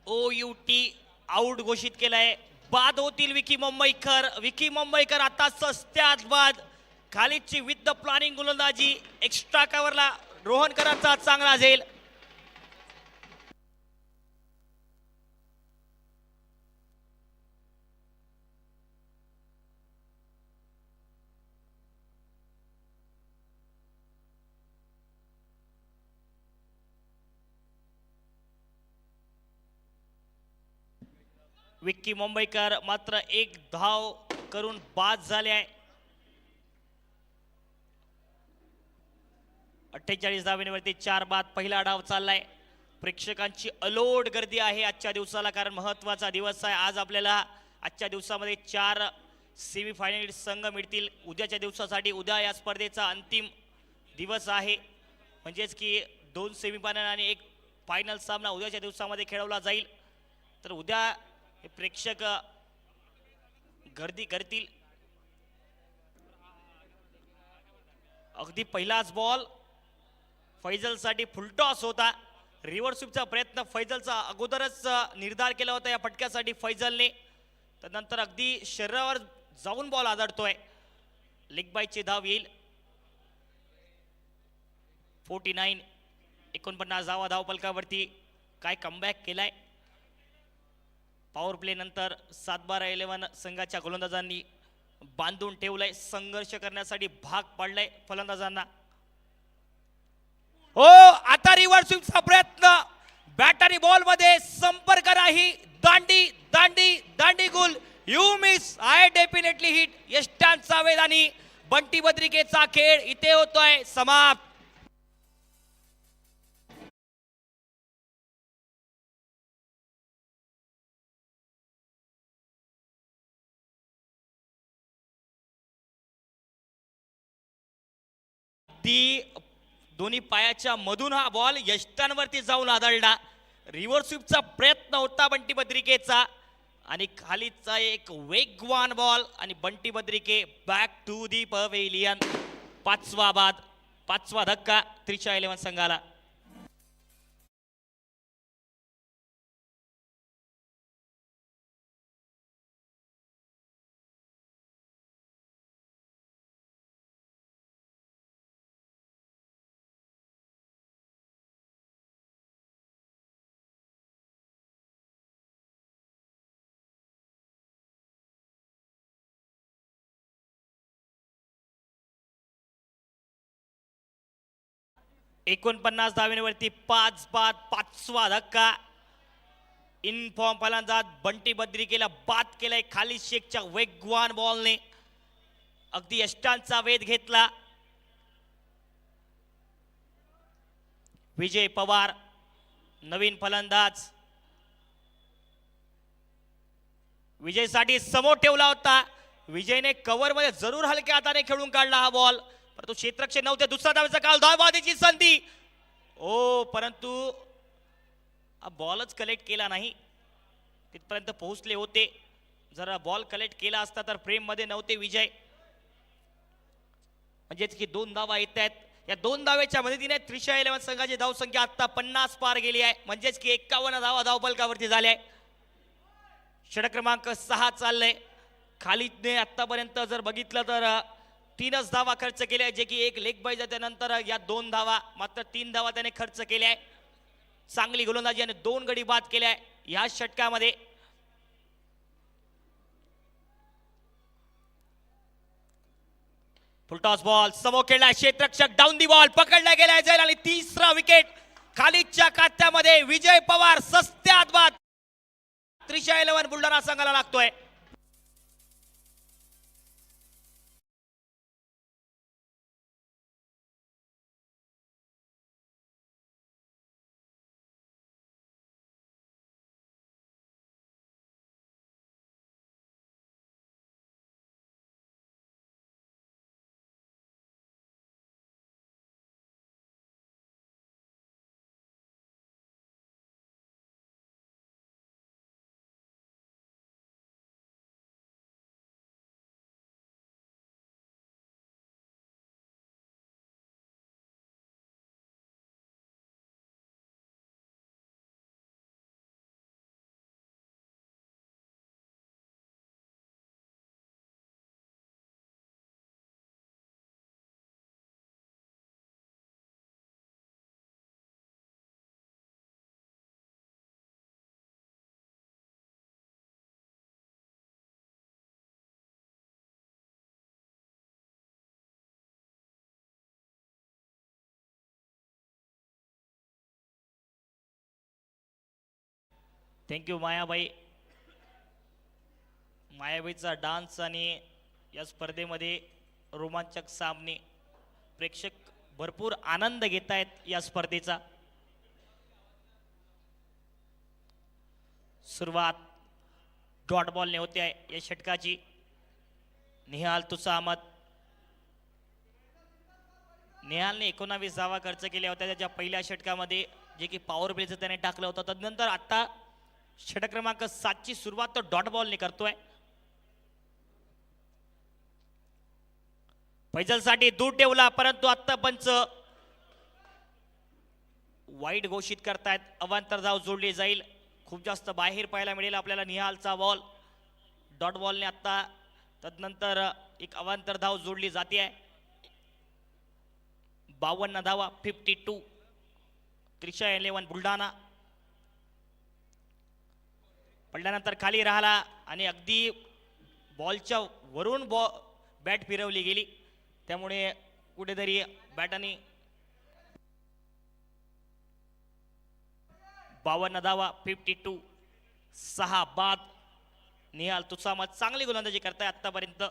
[SPEAKER 1] OUT आउट घोषित केलाय. बाद होतील विकी मुंबईकर आता सस्त्यात बाद. खालिदची विथ द प्लॅनिंग गोलंदाजी, एक्स्ट्रा कव्हरला रोहनकरांचा चांगला झेल. विक्की मुंबईकर मात्र एक धाव करून बाद झाले आहे. 48 धावांवरती 4 बाद. पहिला डाव चाललाय. प्रेक्षकांची अलोट गर्दी आहे आजच्या दिवसाला, कारण महत्वाचा दिवस आहे आज. आपल्याला आजच्या दिवसामध्ये 4 सेमीफायनल संघ मिळतील उद्याच्या दिवसासाठी. उद्या या स्पर्धेचा अंतिम दिवस आहे, म्हणजेच की 2 सेमीफायनल आणि 1 फायनल सामना उद्याच्या दिवसामध्ये खेळवला जाईल. तर उद्या हे प्रेक्षक गर्दी करतील. अगदी पहिलाच बॉल फैजलसाठी फुलटॉस होता. रिव्हर्स स्वीपचा प्रयत्न फैजलचा अगोदरच निर्धार केला होता या फटक्यासाठी फैजलने. त्यानंतर अगदी शरीरावर जाऊन बॉल आदळतोय. लेग बायची धाव येईल. 49 49 धावा धावपलकावरती. काय कमबॅक केलाय. पॉवर प्ले नंतर 7-12-11 संघाच्या गोलंदाजांनी बांधून ठेवलंय. संघर्ष करण्यासाठी भाग पाडलाय फलंदाजांना. हो आता रिव्हर्स स्वीपचा प्रयत्न. बॅट आणि बॉल मध्ये संपर्क नाही. दांडी दांडी दांडी गुल. You miss I definitely hit. यष्टांचा वेध आणि बंटी बद्रिकेचा खेळ इथे होतोय समाप्त. ती दोन्ही पायाच्या मधून हा बॉल यष्टांवरती जाऊन आदळला. रिव्हर्स स्वीपचा प्रयत्न होता बंटी बद्रिकेचा आणि खालीचा एक वेगवान बॉल आणि Bunty Badrike back to the pavilion. 5वा बाद 5वा धक्का त्रिशा 11 संघाला. एकोणपन्नास धावेवरती 5 बाद 5वा धक्का. इन फॉर्म फलंदाज बंटी बद्रिकेला बाद केलाय खाली शेखच्या वेगवान बॉलने. अगदी यष्टांचा वेध घेतला. विजय पवार नवीन फलंदाज. विजयसाठी समोर ठेवला होता. विजयने कव्हर मध्ये जरूर हलक्या हाताने खेळून काढला हा बॉल, परंतु क्षेत्ररक्षक नव्हते. दुसरा धावेचा काल धावबादीची संधी. ओ परंतु बॉलच कलेक्ट केला नाही. तिथपर्यंत पोहोचले होते. जरा बॉल कलेक्ट केला असता तर फ्रेम मध्ये नव्हते विजय. म्हणजेच की 2 धावा येत आहेत. या 2 धावेच्या मदतीने त्रिशा 11 संघाची धावसंख्या आता 50 पार गेली आहे. म्हणजेच की 51 धावा धावफलकावरती झाल्या आहे. षटक क्रमांक 6 चाललंय. खालीदने आतापर्यंत जर बघितलं तर 3च धावा खर्च केल्या, जे की एक लेग बाय त्यानंतर या 2 धावा, मात्र 3 धावा त्याने खर्च केल्या. चांगली गोलंदाजी आणि 2 गडी बाद केल्या या षटकामध्ये. फुलटॉस बॉल समोर खेळला. क्षेत्ररक्षक डाऊन दी बॉल पकडला गेला जाईल आणि 3रा विकेट खालीदच्या खात्यामध्ये. विजय पवार सस्त्यात बाद. त्रिशा 11 बुलढाणा संघाला लागतोय. थँक्यू मायाबाई. मायाबाईचा डान्स आणि या स्पर्धेमध्ये रोमांचक सामने. प्रेक्षक भरपूर आनंद घेत आहेत या स्पर्धेचा. सुरुवात डॉट बॉलने होते आहे या षटकाची. निहाल तुसा अहमद. निहालने 19 धावा खर्च केल्या होत्या त्याच्या पहिल्या षटकामध्ये, जे की पॉवर प्लेचं त्याने टाकलं होतं. तदनंतर आता षटक क्रमांक 7 ची सुरुवात तो डॉट बॉलने करतोय. फैजलसाठी दूर ठेवला, परंतु आता पंच वाईड घोषित करतायत. अवांतर धाव जोडली जाईल. खूप जास्त बाहेर पाहायला मिळेल आपल्याला निहालचा बॉल. डॉट बॉलने आता तदनंतर एक अवांतर धाव जोडली जाते आहे. 52 धावा 52. त्रिशा 11 बुलढाणा. पडल्यानंतर खाली राहिला आणि अगदी बॉलच्या वरून बॅट फिरवली गेली, त्यामुळे कुठेतरी बॅटाने 52 धावा 52. 6 बाद. निहाल तुसामत चांगली गोलंदाजी करताय आतापर्यंत.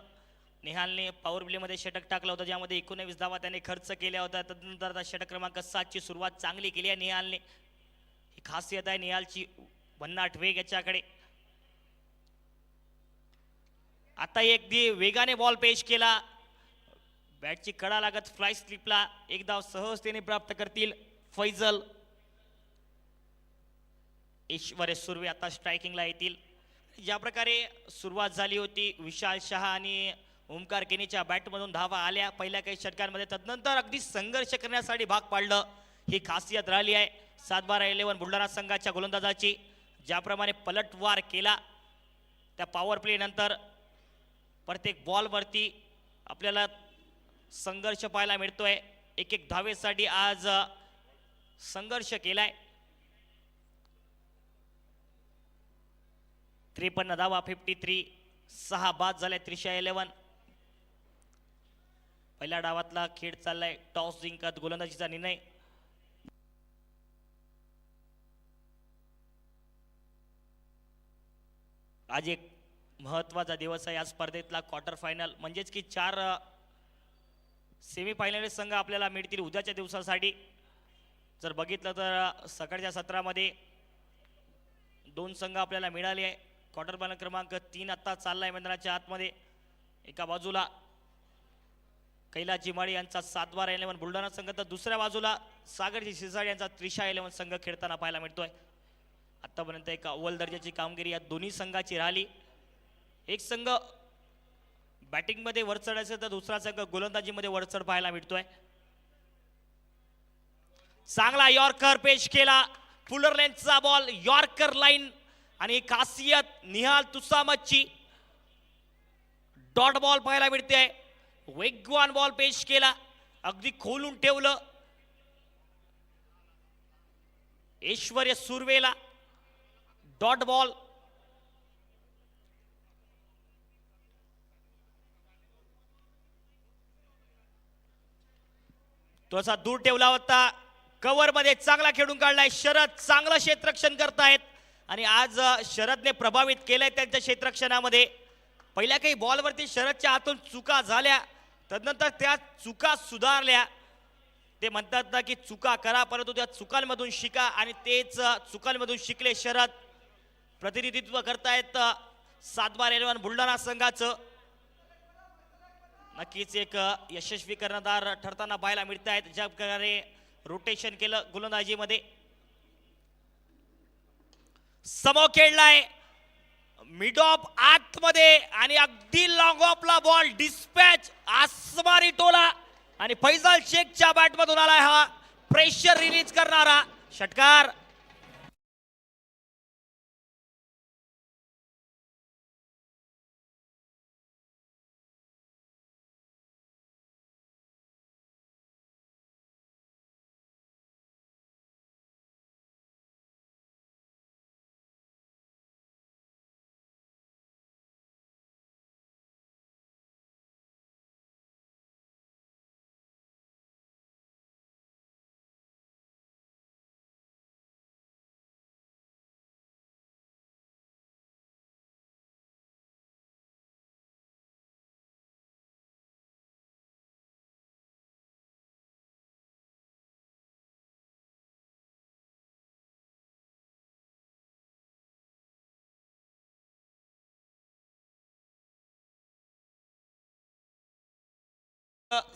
[SPEAKER 1] निहालने पॉवर प्लेमध्ये षटक टाकलं होतं, ज्यामध्ये 19 धावा त्याने खर्च केल्या होत्या. तदनंतर आता षटक क्रमांक 7 ची सुरुवात चांगली केली आहे निहालने. ही खासियत आहे निहालची, भन्नाट वेग याच्याकडे. आता अगदी वेगाने बॉल पेश केला, बॅटची कडा लागत फ्लाय स्लिपला. एक धाव सहजतेने प्राप्त करतील फैजल. ऐश्वर्य सुर्वे आता स्ट्रायकिंगला येतील. ज्या प्रकारे सुरुवात झाली होती, विशाल शहा आणि ओमकार केनीच्या बॅटमधून धावा आल्या पहिल्या काही षटकांमध्ये, तदनंतर अगदी संघर्ष करण्यासाठी भाग पाडलं. ही खासियत राहिली आहे 7-12-11 बुलढाणा संघाच्या गोलंदाजाची. ज्याप्रमाणे पलटवार केला त्या पॉवर प्ले नंतर प्रत्येक बॉलवरती आपल्याला संघर्ष पाहायला मिळतोय. एक एक धावेसाठी आज संघर्ष केलाय. 53 धावा 53. 6 बाद झाले. त्रिशा 11. पहिल्या डावातला खेळ चाललाय. टॉस जिंकत गोलंदाजीचा निर्णय. आज एक महत्वाचा दिवस आहे. या स्पर्धेतला क्वार्टर फायनल म्हणजेच की 4 सेमीफायनल संघ आपल्याला मिळतील उद्याच्या दिवसासाठी. जर बघितलं तर सकाळच्या सत्रामध्ये 2 संघ आपल्याला मिळाले आहे. क्वार्टर फायनल क्रमांक 3 आता चाललाय मैदानाच्या आतमध्ये. एका बाजूला कैलास जिमाडी यांचा 7-12-11 बुलढाणा संघ, तर दुसऱ्या बाजूला सागरजी शिरसाट यांचा त्रिशा 11 संघ खेळताना पाहायला मिळतोय. आतापर्यंत एक अव्वल दर्जाची कामगिरी या दोन्ही संघाची राहिली. एक संघ बॅटिंगमध्ये वरचढ असेल तर दुसरा संघ गोलंदाजीमध्ये वरचढ पाहायला मिळतोय. चांगला यॉर्कर पेश केला. फुलर लेन्थचा बॉल, यॉर्कर लाईन आणि खासियत निहाल तुसामतची. डॉट बॉल पाहायला मिळते. वेगवान बॉल पेश केला, अगदी खोलून ठेवलं ऐश्वर्य सुर्वेला. Dot ball. तो असा दूर ठेवला होता. कव्हर मध्ये चांगला खेळून काढलाय. शरद चांगलं क्षेत्ररक्षण करतायत आणि आज शरदने प्रभावित केलंय त्यांच्या क्षेत्ररक्षणामध्ये. पहिल्या काही बॉलवरती शरदच्या हातून चुका झाल्या, तदनंतर त्या चुका सुधारल्या. ते म्हणतात ना की चुका करा परंतु त्या चुकांमधून शिका, आणि तेच चुकांमधून शिकले शरद. प्रतिनिधित्व करतायत 7-12-11 बुलढाणा संघाचं. नक्कीच एक यशस्वी कर्णधार ठरताना पाहायला मिळत आहेत. ज्या प्रकारे रोटेशन केलं गोलंदाजीमध्ये. समोर खेळलाय मिड ऑफ आतमध्ये आणि अगदी लॉंग ऑफला बॉल डिस्पॅच आसमानी टोला आणि फैजल शेखच्या बॅटमधून आलाय हा प्रेशर रिलीज करणारा षटकार.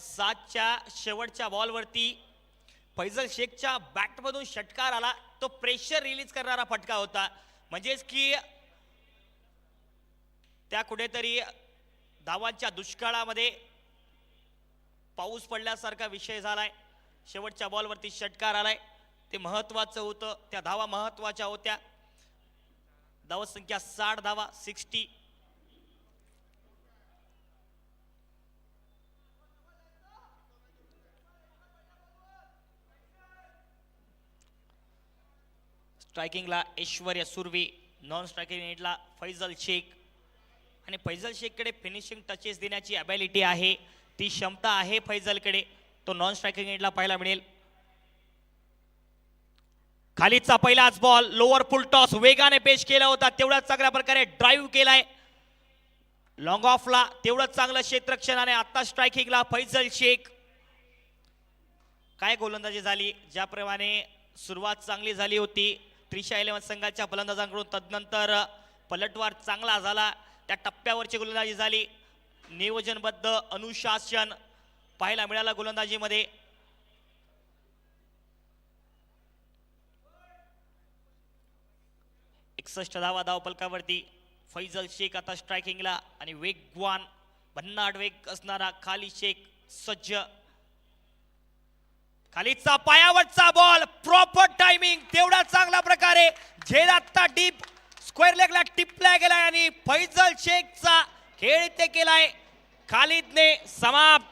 [SPEAKER 1] सातच्या शेवटच्या बॉलवरती फैजल शेखच्या बॅटमधून षटकार आला. तो प्रेशर रिलीज करणारा फटका होता. म्हणजेच की त्या कुठेतरी धावांच्या दुष्काळामध्ये पाऊस पडल्यासारखा विषय झालाय. शेवटच्या बॉलवरती षटकार आलाय, ते महत्वाचं होतं. त्या धावा महत्वाच्या होत्या. धावसंख्या 60 धावा 60. स्ट्रायकिंगला ऐश्वर्या सुर्वे, नॉन स्ट्रायकिंग एंडला फैजल शेख. आणि फैजल शेखकडे फिनिशिंग टचेस देण्याची ॲबिलिटी आहे, ती क्षमता आहे फैजलकडे. तो नॉन स्ट्रायकिंग एंडला पाहायला मिळेल. खालीचा पहिलाच बॉल लोअर फुल टॉस वेगाने पेश केला होता, तेवढाच चांगल्या प्रकारे ड्राईव्ह केलाय लॉंग ऑफला, तेवढंच चांगलं क्षेत्ररक्षण. आणि आता स्ट्रायकिंगला फैजल शेख. काय गोलंदाजी झाली, ज्याप्रमाणे सुरुवात चांगली झाली होती त्रिशा 11 संघाच्या फलंदाजांकडून, तदनंतर पलटवार चांगला झाला, त्या टप्प्यावरची गोलंदाजी झाली. नियोजनबद्ध अनुशासन पाहायला मिळालं गोलंदाजीमध्ये. एकसष्ट धावा धावफलकावरती. फैजल शेख आता स्ट्रायकिंगला आणि वेगवान भन्नाट वेग असणारा खाली शेख सज्ज. खालीचा पायावरचा बॉल, प्रॉपर टायमिंग, तेवढा चांगल्या प्रकारे झेल आता डीप स्क्वेअर लेगला टिपला गेलाय आणि फैजल शेखचा खेळ इथे केलाय खालिदने समाप्त.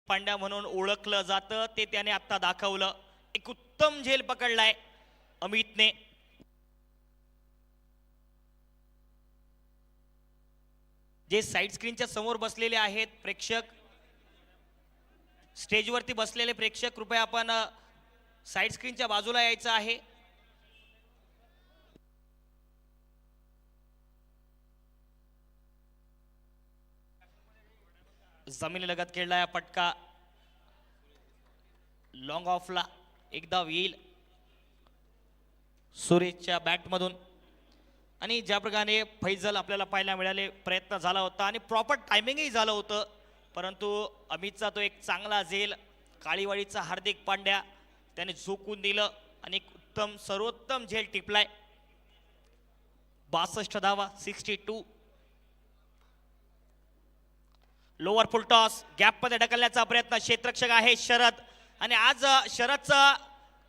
[SPEAKER 1] पांड्या म्हणून ओळखलं जातं ते त्याने आता दाखवलं. एक उत्तम झेल पकडलाय अमितने. जे साईड स्क्रीनच्या समोर बसलेले आहेत प्रेक्षक, स्टेजवरती बसलेले प्रेक्षक, कृपया आपण साईड स्क्रीनच्या बाजूला यायचं आहे. जमिनीलगत खेळलाय पटका लॉंग ऑफला, एकदा येईल सुरेशच्या बॅटमधून. आणि ज्या प्रकारे फैजल आपल्याला पाहायला मिळाले, प्रयत्न झाला होता आणि प्रॉपर टायमिंगही झालं होतं, परंतु अमितचा तो एक चांगला झेल काळीवाडीचा हार्दिक पांड्या त्याने झोकून दिलं आणि एक उत्तम सर्वोत्तम झेल टिपलाय. 62 धावा 62. लोअर फुल टॉस गॅप मध्ये ढकलण्याचा प्रयत्न, क्षेत्ररक्षक आहे शरद. आणि आज शरदचं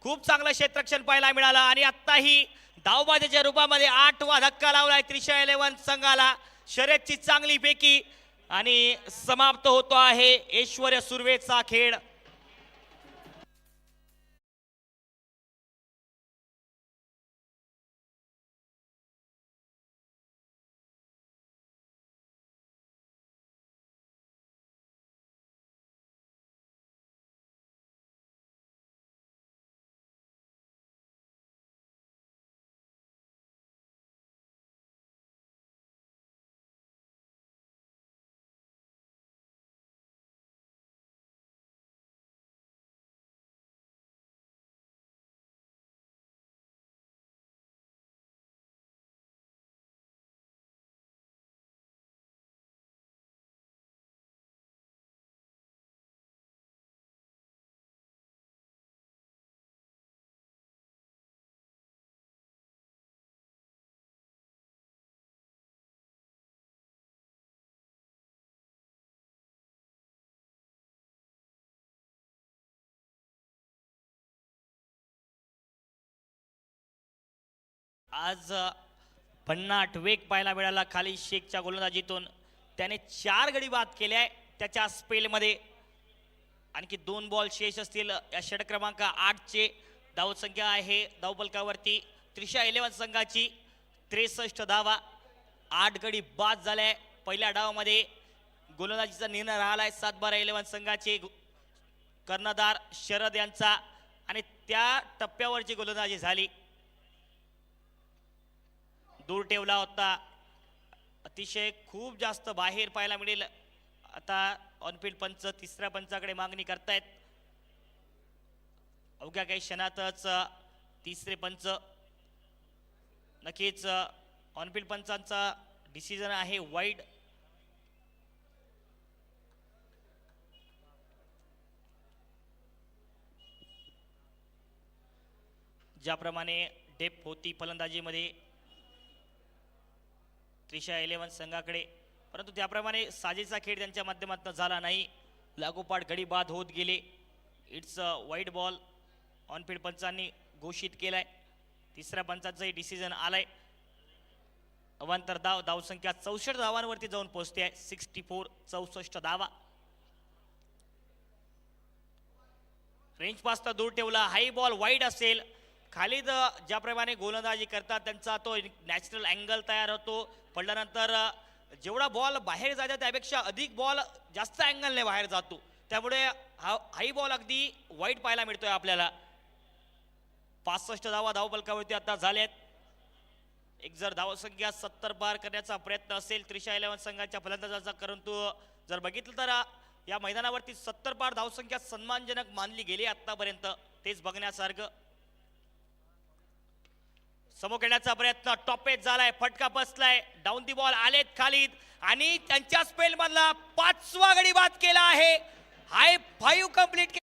[SPEAKER 1] खूप चांगलं क्षेत्ररक्षण पाहायला मिळालं. आणि आत्ताही धावबाजीच्या रूपामध्ये 8वा धक्का लावलाय त्रिशा 11 संघाला. शर्यतची चांगली पैकी आणि समाप्त होतो आहे ऐश्वर्या सुर्वेचा खेळ. आज भन्नाट वेग पाहायला मिळाला खाली शेखच्या गोलंदाजीतून. त्याने 4 गडी बाद केले त्याच्या स्पेलमध्ये. आणखी 2 बॉल शेष असतील. या षटक क्रमांक 8चे धावसंख्या आहे धावफलकावरती त्रिशा 11 संघाची 63 धावा. 8 गडी बाद झाल्या पहिल्या डावामध्ये. गोलंदाजीचा निर्णय राहिलाय 7-12-11 संघाचे कर्णधार शरद यांचा आणि त्या टप्प्यावरची गोलंदाजी झाली. दूर ठेवला होता, अतिशय खूप जास्त बाहेर पाहायला मिळेल. आता ऑनफील्ड पंच तिसऱ्या पंचाकडे मागणी करतायत. अवघ्या काही क्षणातच तिसरे पंच नक्कीच ऑनफिल्ड पंचांचा डिसिजन आहे वाईड. ज्याप्रमाणे डेप होती फलंदाजीमध्ये त्रिशा 11 संघाकडे, परंतु त्याप्रमाणे साजेचा खेळ त्यांच्या माध्यमातून झाला नाही. लागोपाठ गडी बाद होत गेले. इट्स वाईड बॉल ऑनफिल्ड पंचांनी घोषित केलाय. तिसऱ्या पंचांचाही डिसिजन आलाय. अवांतर धावसंख्या 64 धावांवरती जाऊन पोहोचते आहे. 64 धावा. रेंज पासून दूर ठेवला. हाय बॉल वाईड असेल. खालीद ज्याप्रमाणे गोलंदाजी करतात त्यांचा तो नॅचरल अँगल तयार होतो. पडल्यानंतर जेवढा बॉल बाहेर जातो त्यापेक्षा अधिक बॉल जास्त अँगलने बाहेर जातो. त्यामुळे हाई बॉल अगदी वाईड पाहायला मिळतोय आपल्याला. 65 धावा धावफलकावरती आता झाल्यात. एक जर धावसंख्या 70 पार करण्याचा प्रयत्न असेल त्रिशा 11 संघाच्या फलंदाजाचा, परंतु जर बघितलं तर या मैदानावरती 70 पार धावसंख्या सन्मानजनक मानली गेली आतापर्यंत. तेच बघण्यासारखं. समोर खेळण्याचा प्रयत्न टॉपेज झालाय. फटका बसलाय. डाऊन दी बॉल आलेत खालीद आणि त्यांच्या स्पेल मधला 5वा गडी बाद केला आहे. हाय 5 कंप्लीट.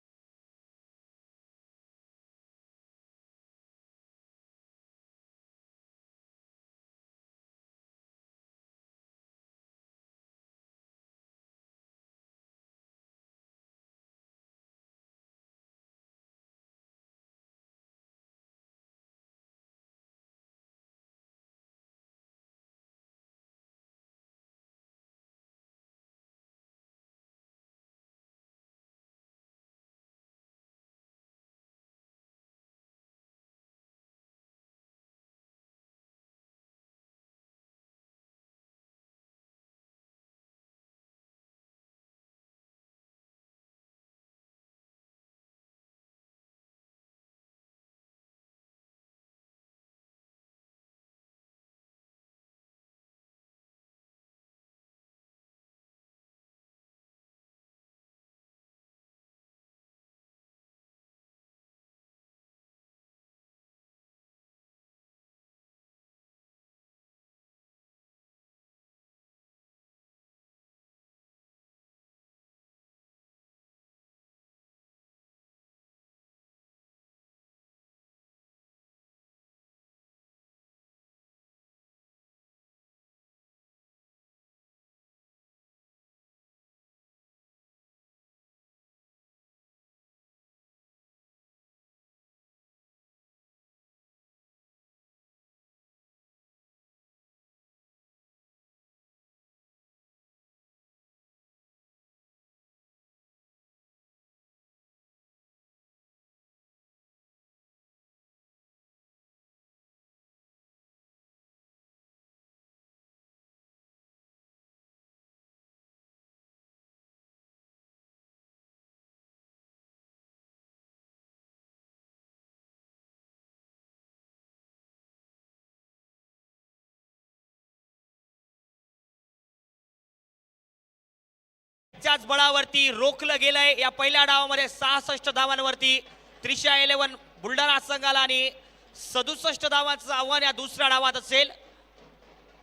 [SPEAKER 1] त्याच बळावरती रोखलं गेलंय. या पहिल्या डावामध्ये 66 धावांवरती त्रिशा 11 बुलढाणा संघाला आणि 67 धावांचं आव्हान या दुसऱ्या डावात असेल.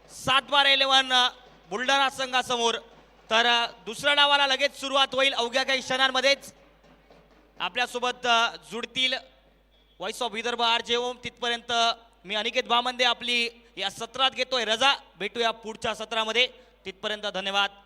[SPEAKER 1] 7-11 बुलढाणा संघासमोर. तर दुसऱ्या डावाला लगेच सुरुवात होईल. अवघ्या काही क्षणांमध्येच आपल्यासोबत जुडतील व्हॉइस ऑफ विदर्भ आर.जे. ओम. तिथपर्यंत मी अनिकेत भामंदे आपली या सत्रात घेतोय रजा. भेटूया पुढच्या सत्रामध्ये. तिथपर्यंत धन्यवाद.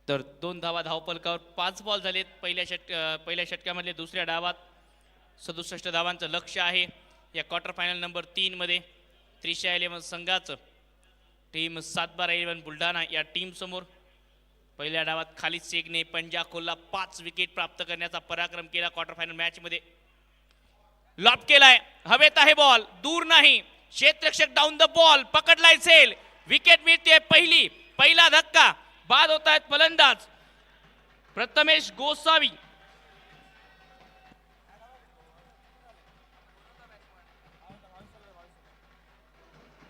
[SPEAKER 4] तर 2 धावा धावफलकावर 5 बॉल झालेत पहिल्या षटकामधले दुसऱ्या डावात 67 धावांचं लक्ष्य आहे या क्वार्टर फायनल नंबर 3 मध्ये त्रिशा 11 संघाचं टीम 7-12-11 बुलढाणा या टीम समोर पहिल्या डावात खालिद शेखने पंजा खोलला 5 विकेट प्राप्त करण्याचा पराक्रम केला क्वार्टर फायनल मॅच मध्ये लॉब केलाय हवेत आहे बॉल दूर नाही क्षेत्ररक्षक डाऊन द बॉल पकडलाय सेल विकेट मिळते पहिला धक्का बाद होत आहेत फलंदाज प्रथमेश गोसावी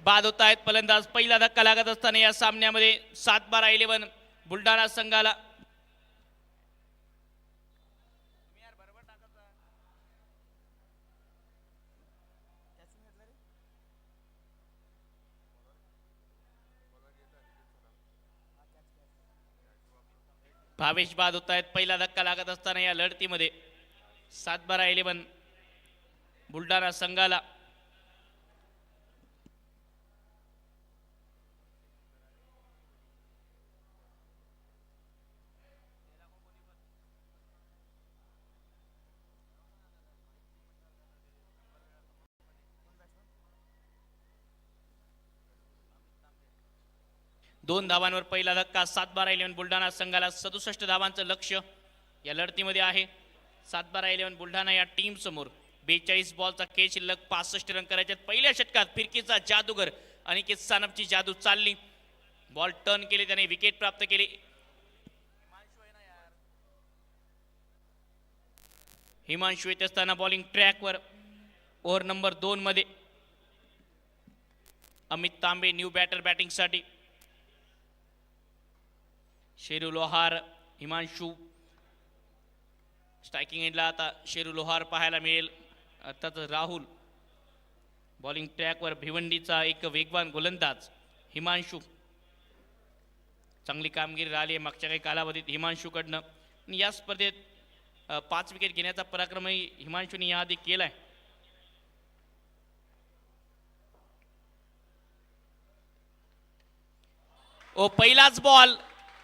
[SPEAKER 4] बाद होत आहेत फलंदाज पहिला धक्का लागत असताना या सामन्यामध्ये 7-12-11 बुलढाणा संघाला भावेश बाद होत आहेत पहिला धक्का लागत असताना या लढतीमध्ये 7-12-11 बुलढाणा संघाला दोन धावांवर पहिला धक्का 7-12-11 बुलढाणा संघाला 67 धावांचं लक्ष्य या लढतीमध्ये आहे 7-12-11 बुलढाणा या टीम समोर 42 बॉलचा खेळ शिल्लक 65 रन करायचे पहिल्या षटकात फिरकीचा जादूगर अनिकेत सानपची जादू चालली बॉल टर्न केले त्याने विकेट प्राप्त केली हिमांशु येत असताना बॉलिंग ट्रॅकवर ओव्हर नंबर 2 मध्ये अमित तांबे न्यू बॅटर बॅटिंग साठी शेरू लोहार हिमांशु स्ट्रायकिंग एंडला आता शेरू लोहार पाहायला मिळेल अर्थात राहुल बॉलिंग ट्रॅकवर भिवंडीचा एक वेगवान गोलंदाज हिमांशु चांगली कामगिरी राहिली आहे मागच्या काही कालावधीत हिमांशुकडनं या स्पर्धेत 5 विकेट घेण्याचा पराक्रमही हिमांशुने याआधी केलाय पहिलाच बॉल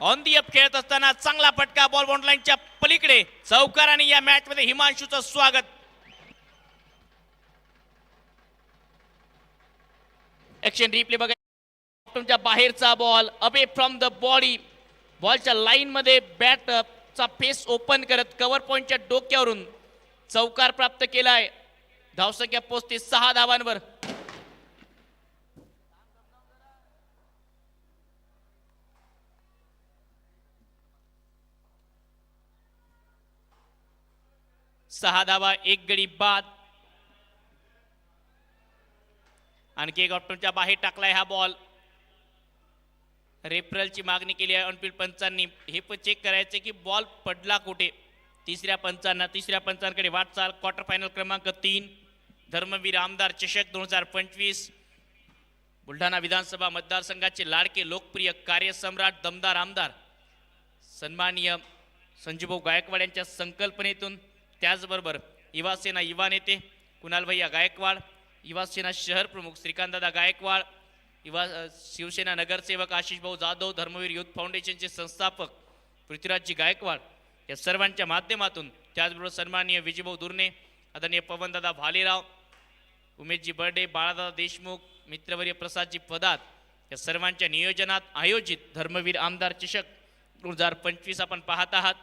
[SPEAKER 4] ऑन दी अप खेळत असताना चांगला फटका बॉल बाउंड्रीलाईनच्या पलीकडे चौकाराने या मॅच मध्ये हिमांशुचं स्वागत ऍक्शन रिप्ले बघा तुमच्या बाहेरचा ball away from the body बॉलच्या लाईन मध्ये बॅट चा फेस ओपन करत कव्हर पॉइंटच्या डोक्यावरून चौकार प्राप्त केलाय धावसंख्या पोहोचते 6 धावांवर सहा धावा एक गडी बाद आणखी एक ऑप्टनच्या बाहेर टाकलाय हा बॉल रेफरलची मागणी केली आहे ऑनफील्ड पंचांनी हे पण चेक करायचे की बॉल पडला कुठे तिसऱ्या पंचांकडे वाटचाल क्वार्टर फायनल क्रमांक 3 धर्मवीर आमदार चषक 2025 बुलढाणा विधानसभा मतदारसंघाचे लाडके लोकप्रिय कार्यसम्राट दमदार आमदार सन्माननीय संजूभाऊ गायकवाड यांच्या संकल्पनेतून त्याचबरोबर युवासेना युवा नेते कुणाल भैया गायकवाड युवासेना शहर प्रमुख श्रीकांतदादा गायकवाड युवा शिवसेना नगरसेवक आशिष भाऊ जाधव धर्मवीर युथ फाउंडेशनचे संस्थापक पृथ्वीराजजी गायकवाड या सर्वांच्या माध्यमातून त्याचबरोबर सन्माननीय विजयभाऊ दुर्ने आदरणीय पवनदादा भालेराव उमेशजी बर्डे बाळादादा देशमुख मित्रवर्य प्रसादजी पदात या सर्वांच्या नियोजनात आयोजित धर्मवीर आमदार चषक 2025 आपण पाहत आहात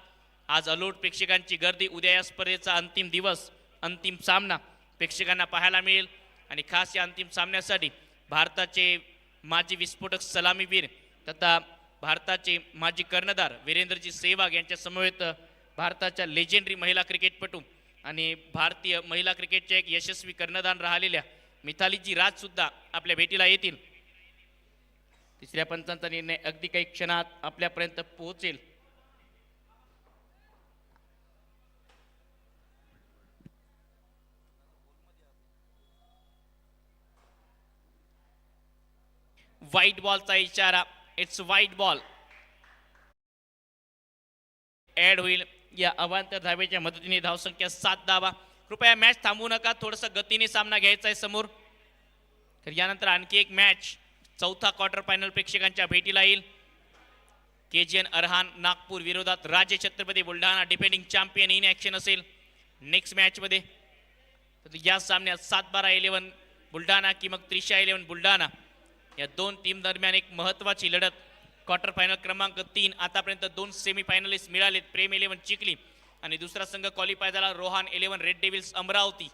[SPEAKER 4] आज अलोट प्रेक्षकांची गर्दी उद्या या स्पर्धेचा अंतिम दिवस अंतिम सामना प्रेक्षकांना पाहायला मिळेल आणि खास या अंतिम सामन्यासाठी भारताचे माजी विस्फोटक सलामीवीर तथा भारताचे माजी कर्णधार वीरेंद्रजी सेहवाग यांच्या समवेत भारताच्या लेजेंडरी महिला क्रिकेटपटू आणि भारतीय महिला क्रिकेटचे एक यशस्वी कर्णधार राहिलेल्या मिथालीजी राज सुद्धा आपल्या भेटीला येतील तिसऱ्या पंचांचा निर्णय अगदी काही क्षणात आपल्यापर्यंत पोहोचेल व्हाईट बॉलचा इशारा इट्स व्हाईट बॉल ऍड होईल या अवांतर धावेच्या मदतीने धावसंख्या 7 धावा कृपया मॅच थांबवू नका थोडंसं गतीने सामना घ्यायचा आहे समोर तर यानंतर आणखी एक मॅच चौथा क्वार्टर फायनल प्रेक्षकांच्या भेटीला येईल KGN अरहान नागपूर विरोधात राजे Chhatrapati Buldhana defending champion in action असेल नेक्स्ट मॅच मध्ये. या सामन्यात 7-12-11 बुलढाणा की मग 13-11 बुलढाणा या दोन टीम दरम्यान एक महत्वाची लढत. क्वार्टर फायनल क्रमांक 3 आतापर्यंत 2 सेमी फायनलिस्ट मिळालेत. प्रेम 11 चिखली आणि दुसरा संघ क्वालिफाय झाला रोहान 11 रेड डेव्हिल्स अमरावती.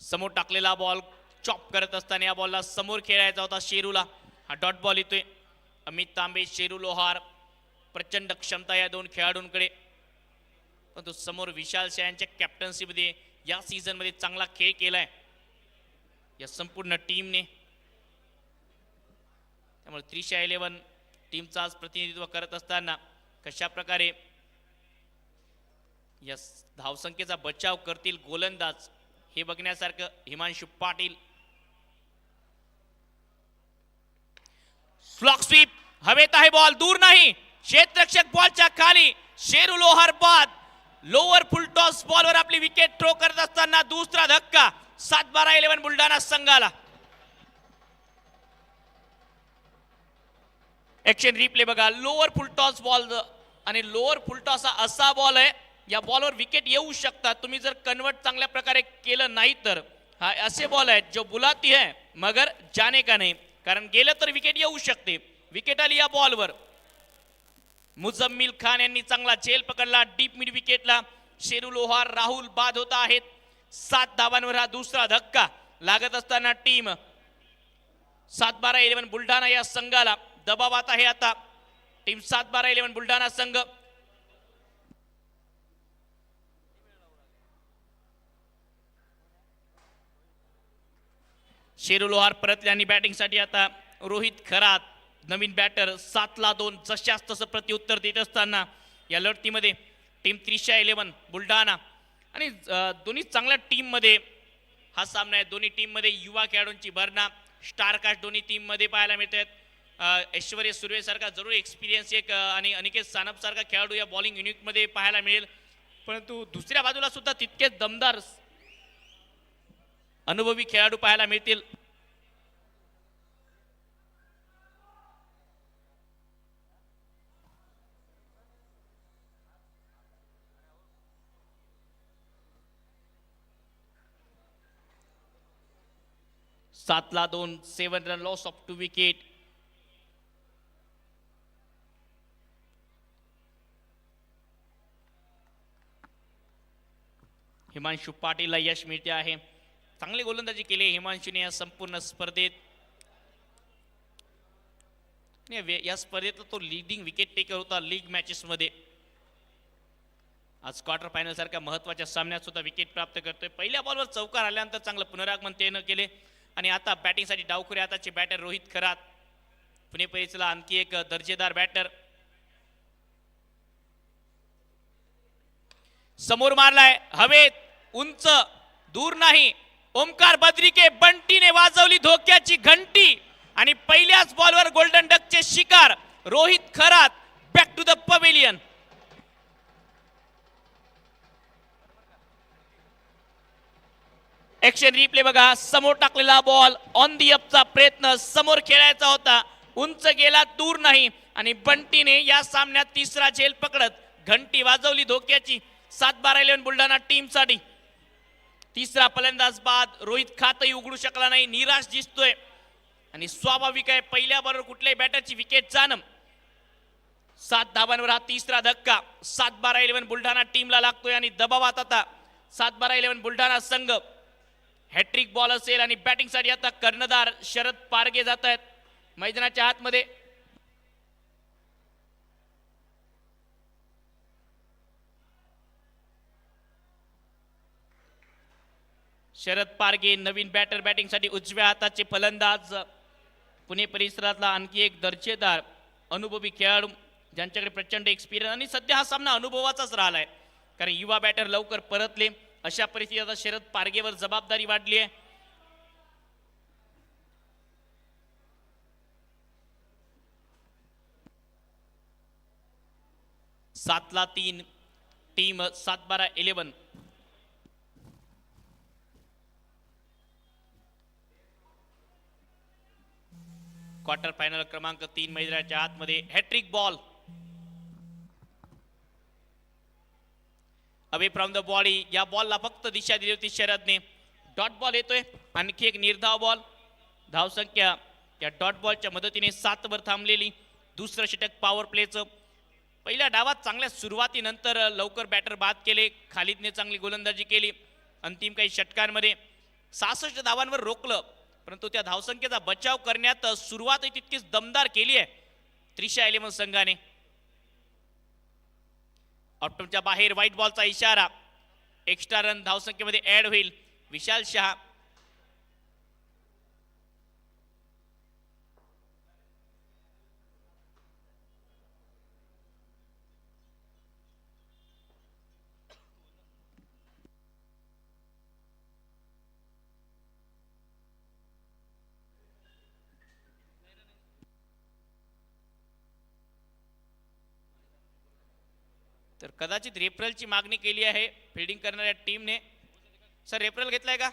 [SPEAKER 4] समोर टाकलेला बॉल चॉप करत असताना या बॉलला समोर खेळायचा होता शेरूला. हा डॉट बॉल येतोय. अमित तांबे शेरू लोहार प्रचंड क्षमता या दोन खेळाडूंकडे, परंतु समोर विशाल शाह यांच्या कॅप्टन्सीमध्ये या सीझन मध्ये चांगला खेळ केलाय या संपूर्ण टीमने. त्यामुळे 13-11 टीमचा आज प्रतिनिधित्व करत असताना कशा प्रकारे या धावसंख्येचा बचाव करतील गोलंदाज हे बघण्यासारखं. हिमांशु पाटील फ्लॉक स्वीप हवेत आहे, बॉल दूर नाही, क्षेत्ररक्षक बॉलच्या खाली. शेरू लोहार बाद लोअर फुल टॉस बॉलवर आपली विकेट थ्रो करत असताना दुसरा धक्का. 7-12-11 बुलढाणा संघाला. ऍक्शन रिप्ले बघा. लोअर फुल टॉस बॉल आणि लोअर फुल टॉस हा असा बॉल आहे या बॉलवर विकेट येऊ शकतात. तुम्ही जर कन्वर्ट चांगल्या प्रकारे केलं नाही तर हा असे बॉल आहेत जो बुलाती है मगर जाने का नाही, कारण गेलं तर विकेट येऊ शकते. विकेट आली या बॉलवर. मुजम्मिल खान यांनी चांगला झेल पकडला डीप मिड विकेटला. शेरू लोहार राहुल बाद होता आहेत. 7 धावांवर हा दुसरा धक्का लागत असताना टीम 7-12-11 बुलढाणा या संघाला दबावात आहे. आता टीम 7-12-11 बुलढाणा संघ शेरू लोहार परतले आणि बॅटिंगसाठी आता रोहित खरात नवीन बॅटर. 7-2 जशास तसं प्रत्युत्तर देत असताना या लढतीमध्ये टीम 13-11 बुलढाणा आणि दोन्ही चांगल्या टीम मध्ये हा सामना आहे. दोन्ही टीम मध्ये युवा खेळाडूंची भरणा स्टार कास्ट दोन्ही टीम मध्ये पाहायला मिळतात. ऐश्वर्य सुर्वे सारखा जरूर एक्सपिरियन्स एक आणि अनिकेत सानप सारखा खेळाडू या बॉलिंग युनिट मध्ये पाहायला मिळेल, परंतु दुसऱ्या बाजूला सुद्धा तितकेच दमदार अनुभवी खेळाडू पाहायला मिळतील. सातला 2 7 run loss of 2 wicket. Himanshu पाटीलला यश मिळते आहे. चांगली गोलंदाजी केली हिमांशूने या संपूर्ण स्पर्धेत. या स्पर्धेत तो लीडिंग विकेट टेकर होता लीग मॅचेस मध्ये. आज क्वार्टर फायनल सारख्या महत्वाच्या सामन्यात सुद्धा विकेट प्राप्त करतोय. पहिल्या बॉलवर चौकार आल्यानंतर चांगलं पुनरागमन त्यानं केले आणि आता बॅटिंगसाठी डावखुरे आताचे बॅटर रोहित खरात. पुणे परिसरला आणखी एक दर्जेदार बॅटर. समोर मारलाय हवेत उंच दूर नाही. ओमकार बद्रिके बंटीने वाजवली धोक्याची घंटी आणि पहिल्याच बॉलवर गोल्डन डकचे शिकार Rohit Kharat. Back to the pavilion. Action replay बघा. समोर टाकलेला बॉल ऑन दी अपचा प्रयत्न समोर खेळायचा होता, उंच गेला दूर नाही आणि बंटीने या सामन्यात तिसरा झेल पकडत घंटी वाजवली धोक्याची. 7-12-11 बुलढाणा टीम साठी तिसरा फलंदाज बाद. रोहित खातही उघडू शकला नाही, निराश दिसतोय आणि स्वाभाविक आहे पहिल्या बरोबर कुठल्याही बॅटरची विकेट जाणं. 7 धावांवर हा तिसरा धक्का 7-12-11 बुलढाणा टीमला लागतोय आणि दबावात आता 7-12-11 बुलढाणा संघ. हॅट्रिक बॉल असेल आणि बॅटिंग साठी आता कर्णधार शरद पारगे जात आहेत मैदानाच्या आतमध्ये. शरद पारगे नवीन बॅटर बॅटिंग साठी उजव्या हाताचे फलंदाज. पुणे परिसरातला आणखी एक दर्जेदार अनुभवी खेळाडू ज्यांच्याकडे प्रचंड एक्सपिरियन्स आणि सध्या हा सामना अनुभवाचाच राहिलाय कारण युवा बॅटर लवकर परतले. अशा परिस्थितीत आता शरद पारगेवर जबाबदारी वाढली आहे. सातला 3 टीम 7-12-11. क्वार्टर फायनल क्रमांक 3 मैदानाच्या आतमध्ये hat trick ball away from the body. या बॉलला फक्त दिशा दिली होती शरदने. डॉट बॉल येतोय. आणखी एक निर्धाव बॉल. धावसंख्या या डॉट बॉलच्या मदतीने 7 वर थांबलेली. दुसरं षटक पॉवर प्लेचं. पहिल्या डावात चांगल्या सुरुवातीनंतर लवकर बॅटर बाद केले. खालिदने चांगली गोलंदाजी केली. अंतिम काही षटकांमध्ये 66 धावांवर रोखलं, परंतु त्या धावसंख्येचा बचाव करण्यात सुरुवात तितकीच दमदार केली आहे त्रिशा 11 संघाने. ऑप्टमच्या बाहेर व्हाईट बॉलचा इशारा. एक्स्ट्रा रन धावसंख्येमध्ये ऍड होईल. विशाल शहा तर कदाचित रेफरलची मागणी केली आहे फिल्डिंग करणाऱ्या टीमने. सर रेफरल घेतलाय का?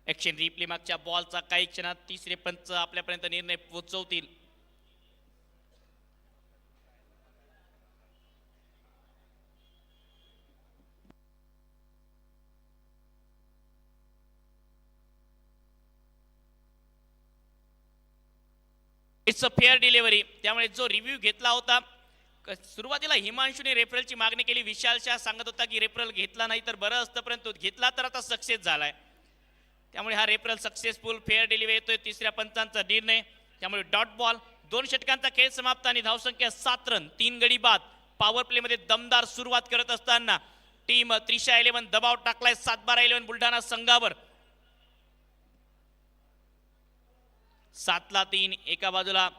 [SPEAKER 4] ऍक्शन रिप्ले मागच्या बॉलचा काही क्षणात तिसरे पंच आपल्यापर्यंत निर्णय पोहोचवतील. It's a fair delivery. त्यामुळे जो रिव्ह्यू घेतला होता सुरुवातीला हिमांशूने रेफरलची मागणी केली. विशाल शाह सांगत होता की रेफरल घेतला नाही तर बरं असतं, परंतु घेतला तर आता सक्सेस झालाय. त्यामुळे हा रेफरल सक्सेसफुल. फेअर डिलिव्हरी येतोय. तिसऱ्या पंचांचा निर्णय. त्यामुळे डॉट बॉल. 2 षटकांचा खेळ समाप्त आणि धावसंख्या 7 रन 3 गडी बाद. पॉवर प्ले मध्ये दमदार सुरुवात करत असताना टीम त्रिशा 11 दबाव टाकलाय 7-12-11 बुलढाणा संघावर. 7-3 एका बाजूला.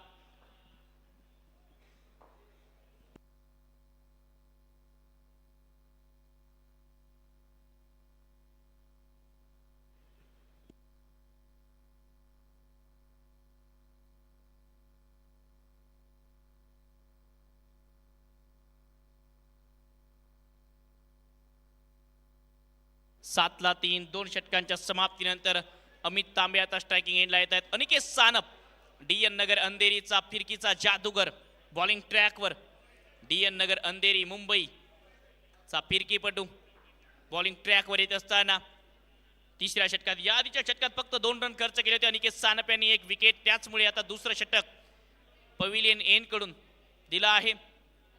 [SPEAKER 4] सातला 3. 2 षटकांच्या समाप्तीनंतर अमित तांबे आता स्ट्रायकिंग एंडला येत आहेत. अनिकेत सानप डीएन नगर अंधेरीचा फिरकीचा जादूगर बॉलिंग ट्रॅकवर. डीएन नगर अंधेरी मुंबईचा फिरकीपटू बॉलिंग ट्रॅकवर येत असताना तिसऱ्या षटकात या आधीच्या षटकात फक्त 2 रन खर्च केले होते अनिकेत सानप यांनी 1 विकेट. त्याचमुळे आता दुसरं षटक पविलियन एन कडून दिलं आहे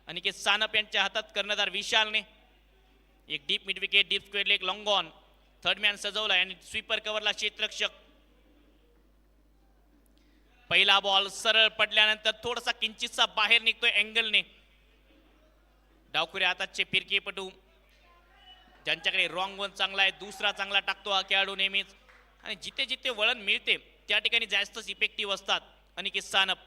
[SPEAKER 4] अनिकेत सानप यांच्या हातात. कर्णधार विशालने एक deep mid wicket, deep square leg, long on. Third man सजवला आणि स्वीपर कव्हरला क्षेत्ररक्षक. पहिला बॉल सरळ पडल्यानंतर थोडासा किंचितसा बाहेर निघतोय अँगलने. डावखुरे आताचे फिरकीपटू ज्यांच्याकडे रॉंग वन चांगला आहे, दुसरा चांगला टाकतो हा खेळाडू नेहमीच. आणि जिथे जिथे वळण मिळते त्या ठिकाणी जास्तच इफेक्टिव्ह असतात अनिकेत सानप.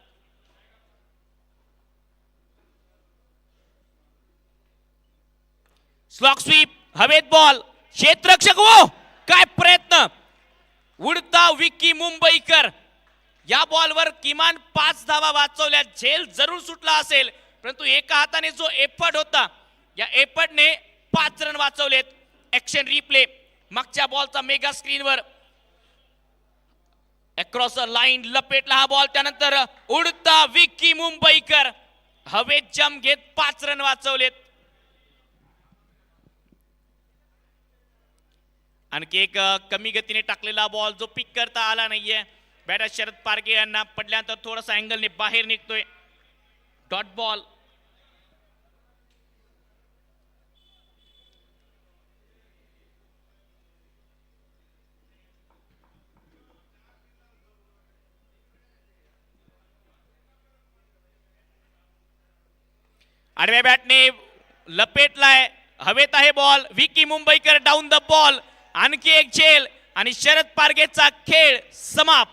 [SPEAKER 4] स्लॉक स्वीप, हवेत बॉल, क्षेत्ररक्षक. वो काय प्रयत्न. उडता विक्की मुंबईकर. या बॉलवर किमान 5 धावा वाचवल्या. झेल जरूर सुटला असेल, परंतु एका हाताने जो एफर्ट होता या एफर्टने 5 रन वाचवलेत. ऍक्शन रिप्ले मागच्या बॉलचा मेगा स्क्रीनवर. अक्रॉस अ लाईन लपेटला हा बॉल. त्यानंतर उडता विक्की मुंबईकर हवेत जम घेत 5 रन वाचवलेत. आणखी एक कमी गतीने टाकलेला बॉल जो पिक करता आला नाहीये. बॅटर शरद पारगे यांना पडल्यानंतर थोडासा अँगलने बाहेर निघतोय. Dot ball. आडव्या बॅटने लपेटलाय. हवेत आहे ball. Vicky Mumbaikar down the ball. आणखी एक झेल आणि शरद पारगेचा खेळ समाप्त.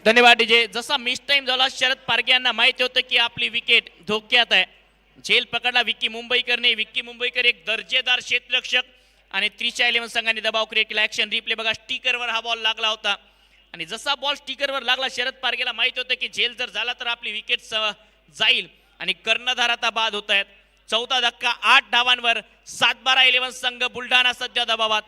[SPEAKER 4] धन्यवाद डीजे. जसा मिस टाइम झाला शरद पारगे यांना माहिती होतं की आपली विकेट धोक्यात आहे. झेल पकडला विक्की मुंबईकरने. विक्की मुंबईकर एक दर्जेदार क्षेत्ररक्षक आणि त्रिशा 11 संघाने दबाव क्रिएट केला. ऍक्शन रिप्ले बघा, स्टिकरवर हा बॉल लागला होता आणि जसा बॉल स्टिकरवर लागला शरद पारगेला माहिती होतं की झेल जर झाला तर आपली विकेट जाईल आणि कर्णधार आता बाद होत आहेत. चौथा धक्का 8 धावांवर 7-12 11 संघ बुलढाणा सध्या दबावात.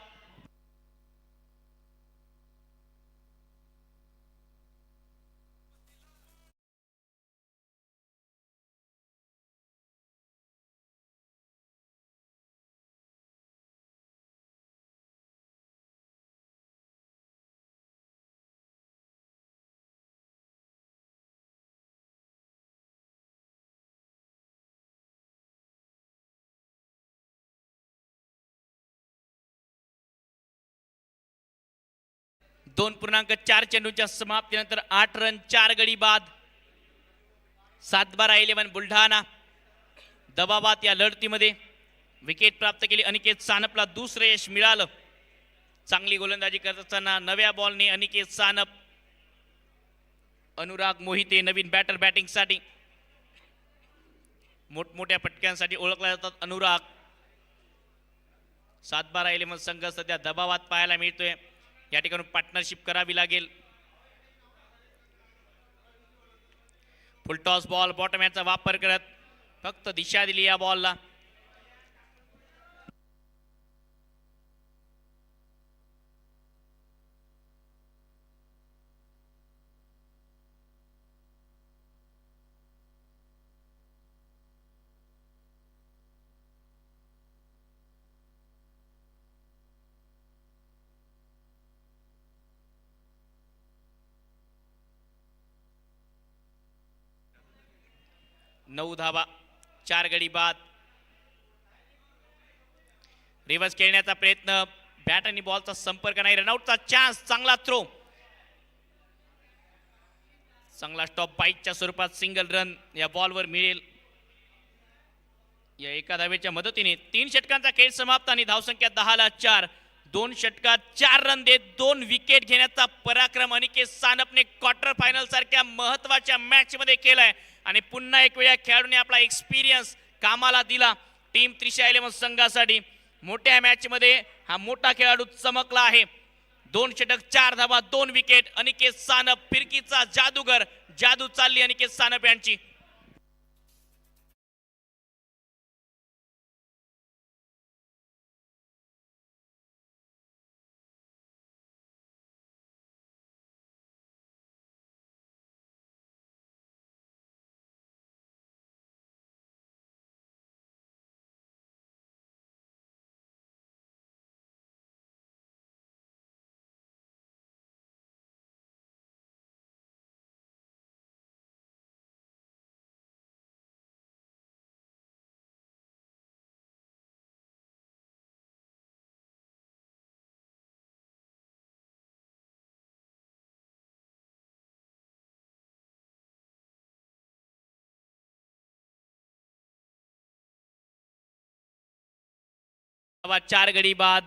[SPEAKER 4] दोन 2.4 चेंडूच्या समाप्तीनंतर 8 रन 4 गडी बाद. 7-12 11 बुलढाणा दबावात. या लढतीमध्ये विकेट प्राप्त केली. अनिकेत सानपला दुसरे यश मिळालं. चांगली गोलंदाजी करत असताना नव्या बॉलने अनिकेत सानप. अनुराग मोहिते नवीन बॅटर बॅटिंगसाठी. मोठमोठ्या पटक्यांसाठी ओळखला जातात अनुराग. 7-12 11 संघ सध्या दबावात पाहायला मिळतोय. या ठिकाणी पार्टनरशिप करावी लागेल. फुलटॉस बॉल बॉटम याचा वापर करत फक्त दिशा दिली या बॉलला. नऊ धावा 4 गडी बाद. रिव्हर्स खेळण्याचा प्रयत्न. बॅट आणि बॉलचा संपर्क नाही. रनआउटचा चान्स. चांगला थ्रो. चांगला स्टॉप बाईटच्या स्वरूपात सिंगल रन या बॉलवर मिळेल. या एका धावेच्या मदतीने 3 षटकांचा खेळ समाप्त आणि धावसंख्या 10ला 4. 2 षटकात 4 रन देत 2 विकेट घेण्याचा पराक्रम अनिकेत सानपने क्वार्टर फायनल सारख्या महत्वाच्या मॅच मध्ये केलाय आणि पुन्हा एक वेळा खेळाडूने आपला एक्सपिरियन्स कामाला दिला. टीम त्रिशा 11 संघासाठी मोठ्या मॅच मध्ये हा मोठा खेळाडू चमकला आहे. 2 षटक 4 धावा 2 विकेट. अनिकेत सानप फिरकीचा जादूगर. जादू चालली अनिकेत सानप यांची. धावा 4 गडी बाद.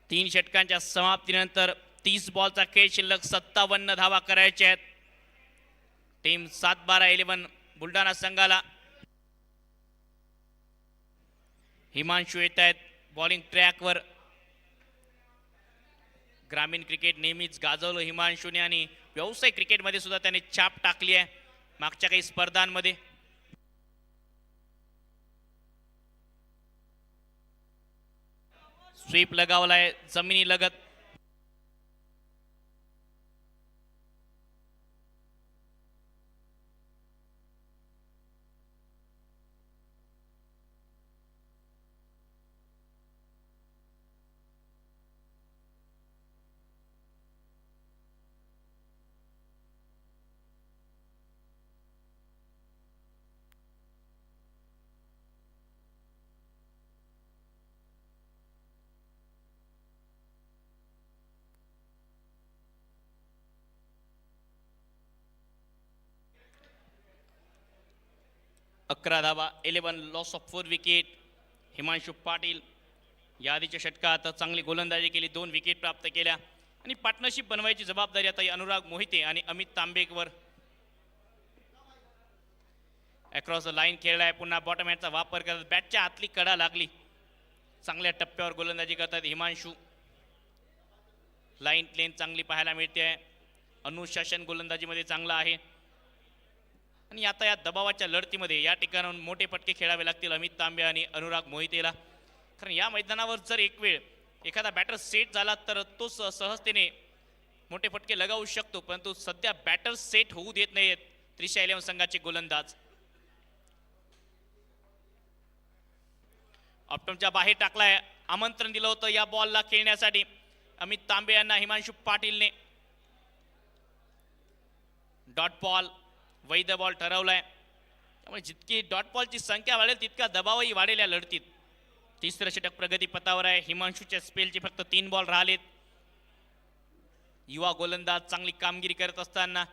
[SPEAKER 4] 3 षटकांच्या समाप्तीनंतर 30 बॉलचा खेळ शिल्लक. 57 धावा करायच्या आहेत. टीम 7-12 11 बुलढाणा संघाला. हिमांशू येत आहेत बॉलिंग ट्रॅकवर. ग्रामीण क्रिकेट नेहमीच गाजवलं हिमांशूने आणि व्यावसायिक क्रिकेटमध्ये सुद्धा त्याने छाप टाकली आहे मागच्या काही स्पर्धांमध्ये. स्वीप लगावलाय जमिनी लगत. अकरा धावा 11 loss of 4 wicket. Himanshu Patil या आधीच्या षटकात चांगली गोलंदाजी केली. 2 विकेट प्राप्त केल्या. आणि पार्टनरशिप बनवायची जबाबदारी आता अनुराग मोहिते आणि Amit Tambekar across the line खेळलाय. पुन्हा बॉटम हँडचा वापर करत बॅटच्या आतली कडा लागली. चांगल्या टप्प्यावर गोलंदाजी करतात हिमांशू. लाईन लेन चांगली पाहायला मिळते. अनुशासन गोलंदाजीमध्ये चांगला आहे. आणि आता या दबावाच्या लढतीमध्ये या ठिकाणाहून मोठे फटके खेळावे लागतील अमित तांबे आणि अनुराग मोहितेला. कारण या मैदानावर जर एक वेळ एखादा बॅटर सेट झाला तर तो सहजतेने मोठे फटके लगावू शकतो. परंतु सध्या बॅटर सेट होऊ देत नाहीत त्रिशा 11 संघाचे गोलंदाज. ऑप्टमच्या बाहेर टाकलाय. आमंत्रण दिलं होतं या बॉलला खेळण्यासाठी अमित तांबे यांना हिमांशू पाटीलने. डॉट बॉल वैध बॉल ठरवलाय. त्यामुळे जितकी डॉट बॉलची संख्या वाढेल तितका दबावही वाढेल या लढतीत. तिसरं षटक प्रगती पथावर आहे. हिमांशूच्या स्पेलचे फक्त 3 बॉल राहिलेत. युवा गोलंदाज चांगली कामगिरी करत असताना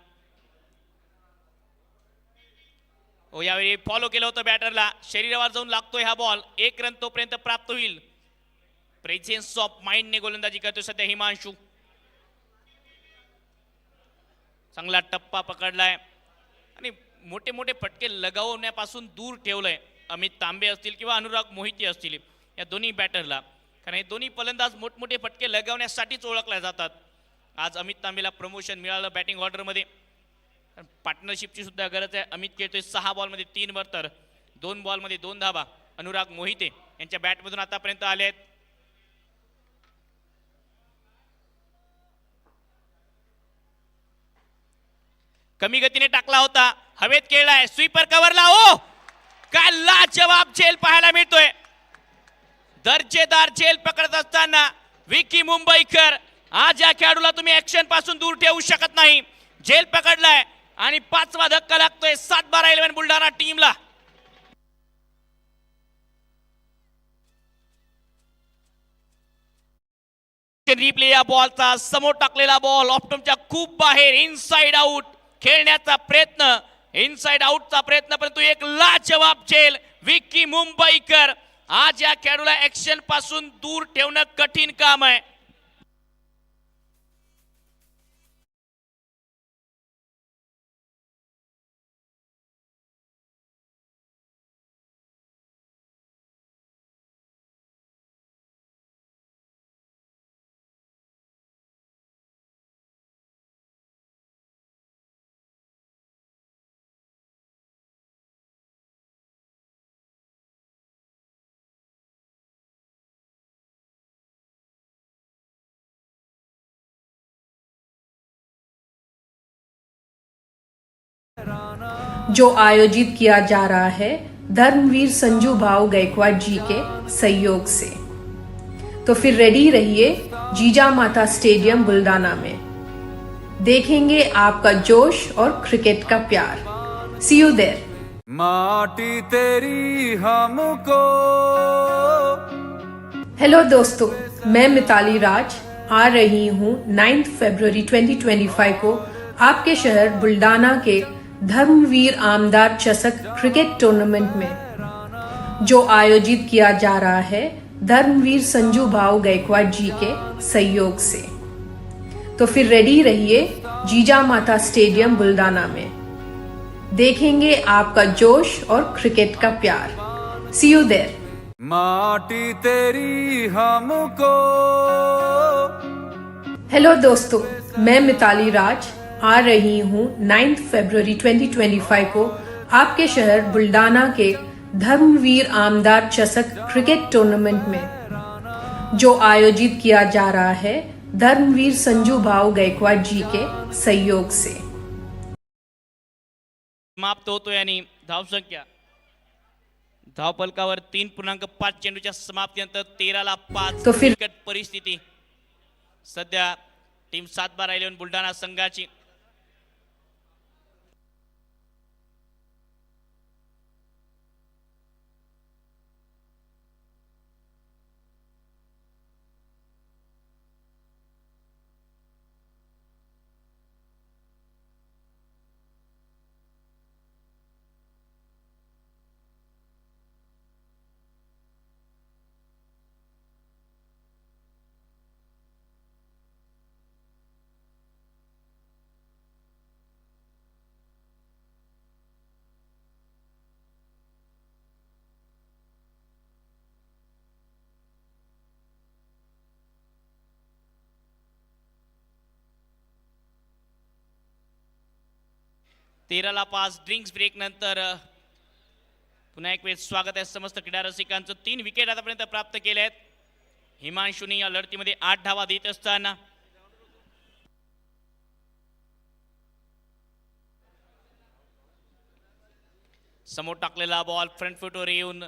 [SPEAKER 4] यावेळी फॉलो केलं होतं बॅटरला. शरीरावर जाऊन लागतोय हा बॉल. 1 रन तोपर्यंत प्राप्त होईल. प्रेझेन्स ऑफ माइंडने गोलंदाजी करतोय सध्या हिमांशू. चांगला टप्पा पकडलाय आणि मोठे मोठे फटके लगावण्यापासून दूर ठेवलंय अमित तांबे असतील किंवा अनुराग मोहिते असतील या दोन्ही बॅटरला. कारण हे दोन्ही फलंदाज मोठमोठे फटके लगावण्यासाठीच ओळखले जातात. आज अमित तांबेला प्रमोशन मिळालं बॅटिंग ऑर्डरमध्ये. पार्टनरशिपची सुद्धा गरज आहे. अमित खेळतोय 6 बॉलमध्ये 3 वर तर 2 बॉलमध्ये 2 धावा अनुराग मोहिते यांच्या बॅटमधून आतापर्यंत आले आहेत. कमी गतीने टाकला होता. हवेत खेळलाय. स्वीपर कव्हरला. ओ काय लाजवाब झेल पाहायला मिळतोय. दर्जेदार झेल पकडत असताना विकी मुंबईकर. आज या खेळाडूला तुम्ही ऍक्शन पासून दूर ठेवू शकत नाही. झेल पकडलाय आणि 5वा धक्का लागतोय 7-12-11 बुलढाणा टीमला. रिप्ले या बॉलचा समोर टाकलेला बॉल ऑप्टमच्या खूप बाहेर इनसाइड आउट खेळण्याचा प्रयत्न. इनसाइड आउटचा प्रयत्न परंतु एक लाजवाब झेल. विकी मुंबईकर. आज या खेळाडूला ऍक्शन पासून दूर ठेवणं कठीण काम आहे.
[SPEAKER 2] जो आयोजित किया जा रहा है धर्मवीर संजू भाव गायकवाड़ जी के सहयोग से। तो फिर रेडी रहिए जीजा माता स्टेडियम बुल्डाना में। देखेंगे आपका जोश और क्रिकेट का प्यार। See you there.
[SPEAKER 3] माटी तेरी हमको।
[SPEAKER 2] हेलो दोस्तों, मैं मिताली राज आ रही हूँ 9 फरवरी 2025 को आपके शहर बुल्डाना के धर्मवीर आमदार चषक क्रिकेट टूर्नामेंट में, जो आयोजित किया जा रहा है धर्मवीर संजू भाव गायकवाड़ जी के सहयोग से। तो फिर रेडी रहिए जीजा माता स्टेडियम बुल्डाना में। देखेंगे आपका जोश और क्रिकेट का प्यार। See you there.
[SPEAKER 3] माटी तेरी हमको।
[SPEAKER 2] हेलो दोस्तों, मैं मिताली राज आ रही हूँ 9 फरवरी 2025 को आपके शहर बुल्डाना के धर्मवीर आमदार चषक क्रिकेट टूर्नामेंट में, जो आयोजित किया जा रहा है धर्मवीर संजू भाव गायकवाड़ जी के सहयोग से।
[SPEAKER 4] समाप्त होतोय आणि धावसंख्या धावफलकावर 3.5 चेंडूच्या समाप्तीनंतर 13-5
[SPEAKER 2] तो फिर-
[SPEAKER 4] विकेट परिस्थिती सध्या टीम 7-12-11 बुलढाणा संघाची। 13ला 5 ड्रिंक्स ब्रेक नंतर पुन्हा एक वेळ स्वागत आहे समस्त क्रीडा रसिकांचं. 3 विकेट आतापर्यंत प्राप्त केले आहेत. हिमांशूने या लढतीमध्ये 8 धावा देत असताना समोर टाकलेला बॉल फ्रंट फुटवर येऊन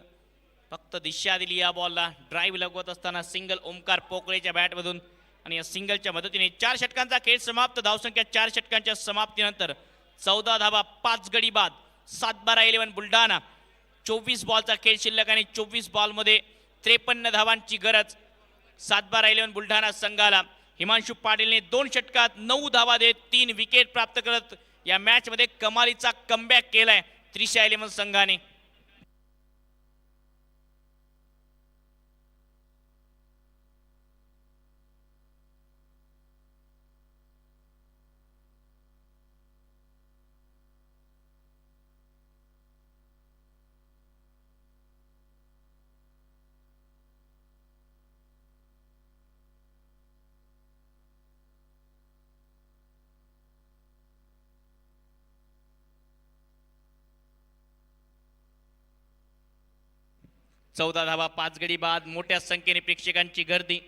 [SPEAKER 4] फक्त दिशा दिली या बॉलला. ड्राईव्ह लगवत असताना सिंगल ओमकार पोकळेच्या बॅटमधून आणि या सिंगलच्या मदतीने 4 षटकांचा खेळ समाप्त. धावसंख्या 4 षटकांच्या समाप्तीनंतर 14 धावा 5 गडी बाद. 7-12-11 बुलढाणा. 24 बॉलचा खेळ शिल्लक आणि 24 बॉलमध्ये 53 धावांची गरज 7-12-11 बुलढाणा संघाला. हिमांशू पाटीलने 2 षटकात 9 धावा देत 3 विकेट प्राप्त करत या मॅच मध्ये कमालीचा कमबॅक केलाय त्रिशा 11 संघाने. चौदा धावा 5 गडी बाद. मोठ्या संख्येने प्रेक्षकांची गर्दी.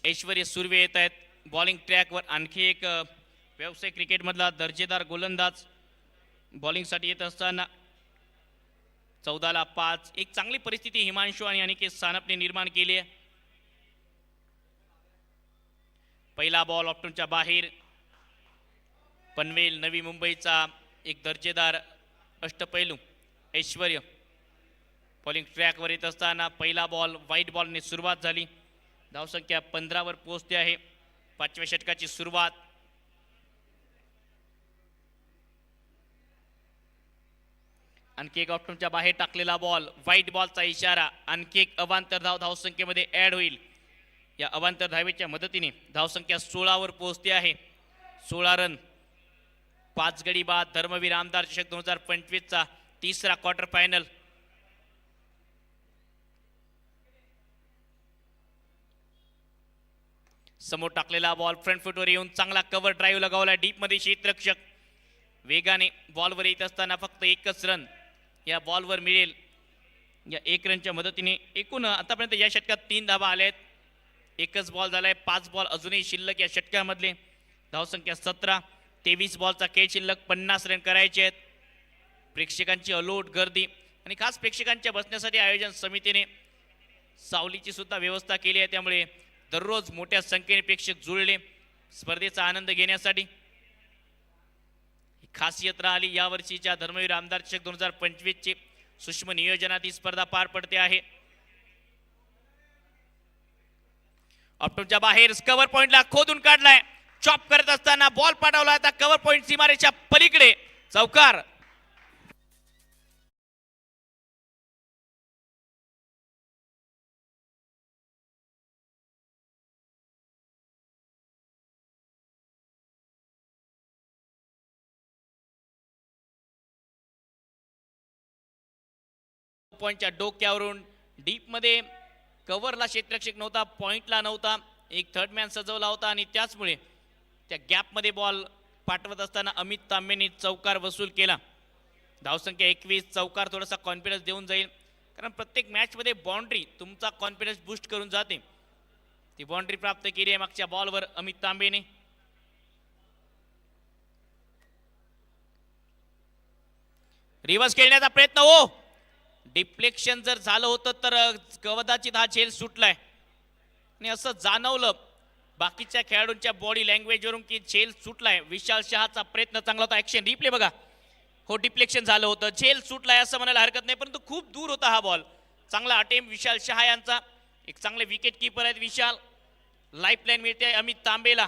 [SPEAKER 4] ऐश्वर्य सुर्वे येत आहेत बॉलिंग ट्रॅकवर. आणखी एक व्यावसायिक क्रिकेटमधला दर्जेदार गोलंदाज बॉलिंगसाठी येत असताना 14ला 5. एक चांगली परिस्थिती हिमांशू आणि अनिकेत सानपने निर्माण केली आहे. पहिला बॉल ऑप्टनच्या बाहेर. पनवेल नवी मुंबईचा एक दर्जेदार अष्टपैलू ऐश्वर्य बॉलिंग ट्रॅकवर येत असताना पहिला बॉल व्हाईट बॉलने सुरुवात झाली. धावसंख्या 15 वर पोहोचते आहे. 5व्या षटकाची सुरुवात. आणखी एक ऑप्टनच्या बाहेर टाकलेला बॉल. व्हाईट बॉलचा इशारा. आणखी एक अवांतर धाव धावसंख्येमध्ये ऍड होईल. या अवांतर धावेच्या मदतीने धावसंख्या 16 वर पोहोचते आहे. 16 रन 5 गडी बाद. धर्मवीर आमदार चषक 2025 चा तिसरा क्वार्टर फायनल. समोर टाकलेला बॉल फ्रंट फुटवर येऊन चांगला कव्हर ड्राईव्ह लगावला डीप मध्ये क्षेत्ररक्षक. वेगाने बॉलवर येत असताना फक्त एकच रन या बॉलवर मिळेल. या 1 रनच्या मदतीने एकूण आतापर्यंत या षटकात 3 धावा आल्या आहेत. एकच बॉल झालाय. 5 बॉल अजूनही शिल्लक या षटकामध्ये. धावसंख्या 17. 23 बॉलचा खेळ शिल्लक. 50 रन करायचे आहेत. प्रेक्षकांची अलोट गर्दी आणि खास प्रेक्षकांच्या बसण्यासाठी आयोजन समितीने सावलीची सुद्धा व्यवस्था केली आहे. त्यामुळे दररोज मोठ्या संख्येने प्रेक्षक जुळले स्पर्धेचा आनंद घेण्यासाठी. खासियत राहिली या वर्षीच्या धर्मवीर आमदार चषक 2025 ची. सूक्ष्म नियोजनात ही स्पर्धा पार पडते आहे. ऑप्टनच्या बाहेर कव्हर पॉइंटला खोदून काढलाय. चॉप करत असताना बॉल पाठवला. आता कव्हर पॉइंट सीमारेच्या पलीकडे चौकार. पॉइंटच्या डोक्यावरून डीप मध्ये कव्हरला क्षेत्ररक्षक नव्हता. पॉइंटला नव्हता. एक थर्ड मॅन सजवला होता आणि त्याचमुळे त्या गॅप मध्ये बॉल पाठवत असताना अमित तांबेने चौकार वसूल केला. धावसंख्या 21. चौकार थोडासा कॉन्फिडन्स देऊन जाईल कारण प्रत्येक मॅच मध्ये बाउंड्री तुमचा कॉन्फिडन्स बूस्ट करून जाते. ती बाउंड्री प्राप्त केली आहे मागच्या बॉलवर अमित तांबेने. रिव्हर्स खेळण्याचा प्रयत्न. हो डिफ्लेक्शन जर झालं होतं तर कदाचित हा झेल सुटलाय आणि असं जाणवलं बाकीच्या खेळाडूंच्या बॉडी लँग्वेजवरून की झेल सुटलाय. विशाल शहाचा प्रयत्न चांगला होता. ऍक्शन रिप्ले बघा. हो डिफ्लेक्शन झालं होतं. झेल सुटलाय असं म्हणायला हरकत नाही परंतु खूप दूर होता हा बॉल. चांगला अटेम्प्ट विशाल शहा यांचा. एक चांगले विकेट कीपर आहेत विशाल. लाईफलाईन मिळते अमित तांबेला.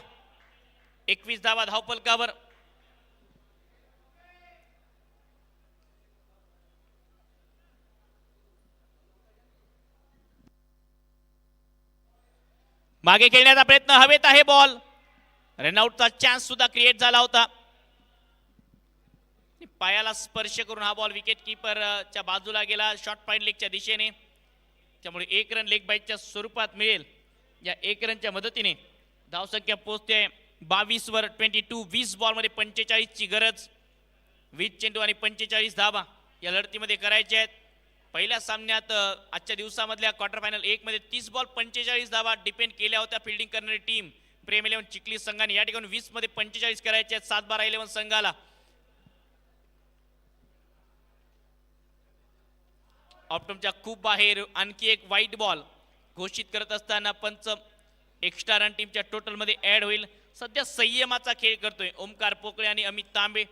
[SPEAKER 4] 21 धावा धावफलकावर. मागे खेळण्याचा प्रयत्न, हवेत आहे बॉल, रनआउटचा चान्स सुद्धा क्रिएट झाला होता. पायाला स्पर्श करून हा बॉल विकेट कीपरच्या बाजूला गेला, शॉर्ट पॉइंट लेगच्या दिशेने. त्यामुळे 1 रन लेग बाईटच्या स्वरूपात मिळेल. या 1 रनच्या मदतीने धावसंख्या पोहोचते 22 वर. 22, 20 बॉलमध्ये 45 ची गरज. 20 चेंडू आणि 45 धावा या लढतीमध्ये करायचे आहेत. पहिल्या सामन्यात आजच्या दिवसामधल्या क्वार्टर फायनल 1 मध्ये 30 बॉल 45 धावा डिपेंड केल्या होत्या फिल्डिंग करणारी टीम प्रेम 11 चिखली संघाने. या ठिकाणी 20 मध्ये 45 करायचे आहेत 7-12-11 संघाला. ऑप्टमच्या खूप बाहेर आणखी एक व्हाईट बॉल घोषित करत असताना पंच एक्स्ट्रा रन टीमच्या टोटल मध्ये ऍड होईल. सध्या संयमाचा खेळ करतोय ओमकार पोकळे आणि अमित तांबे.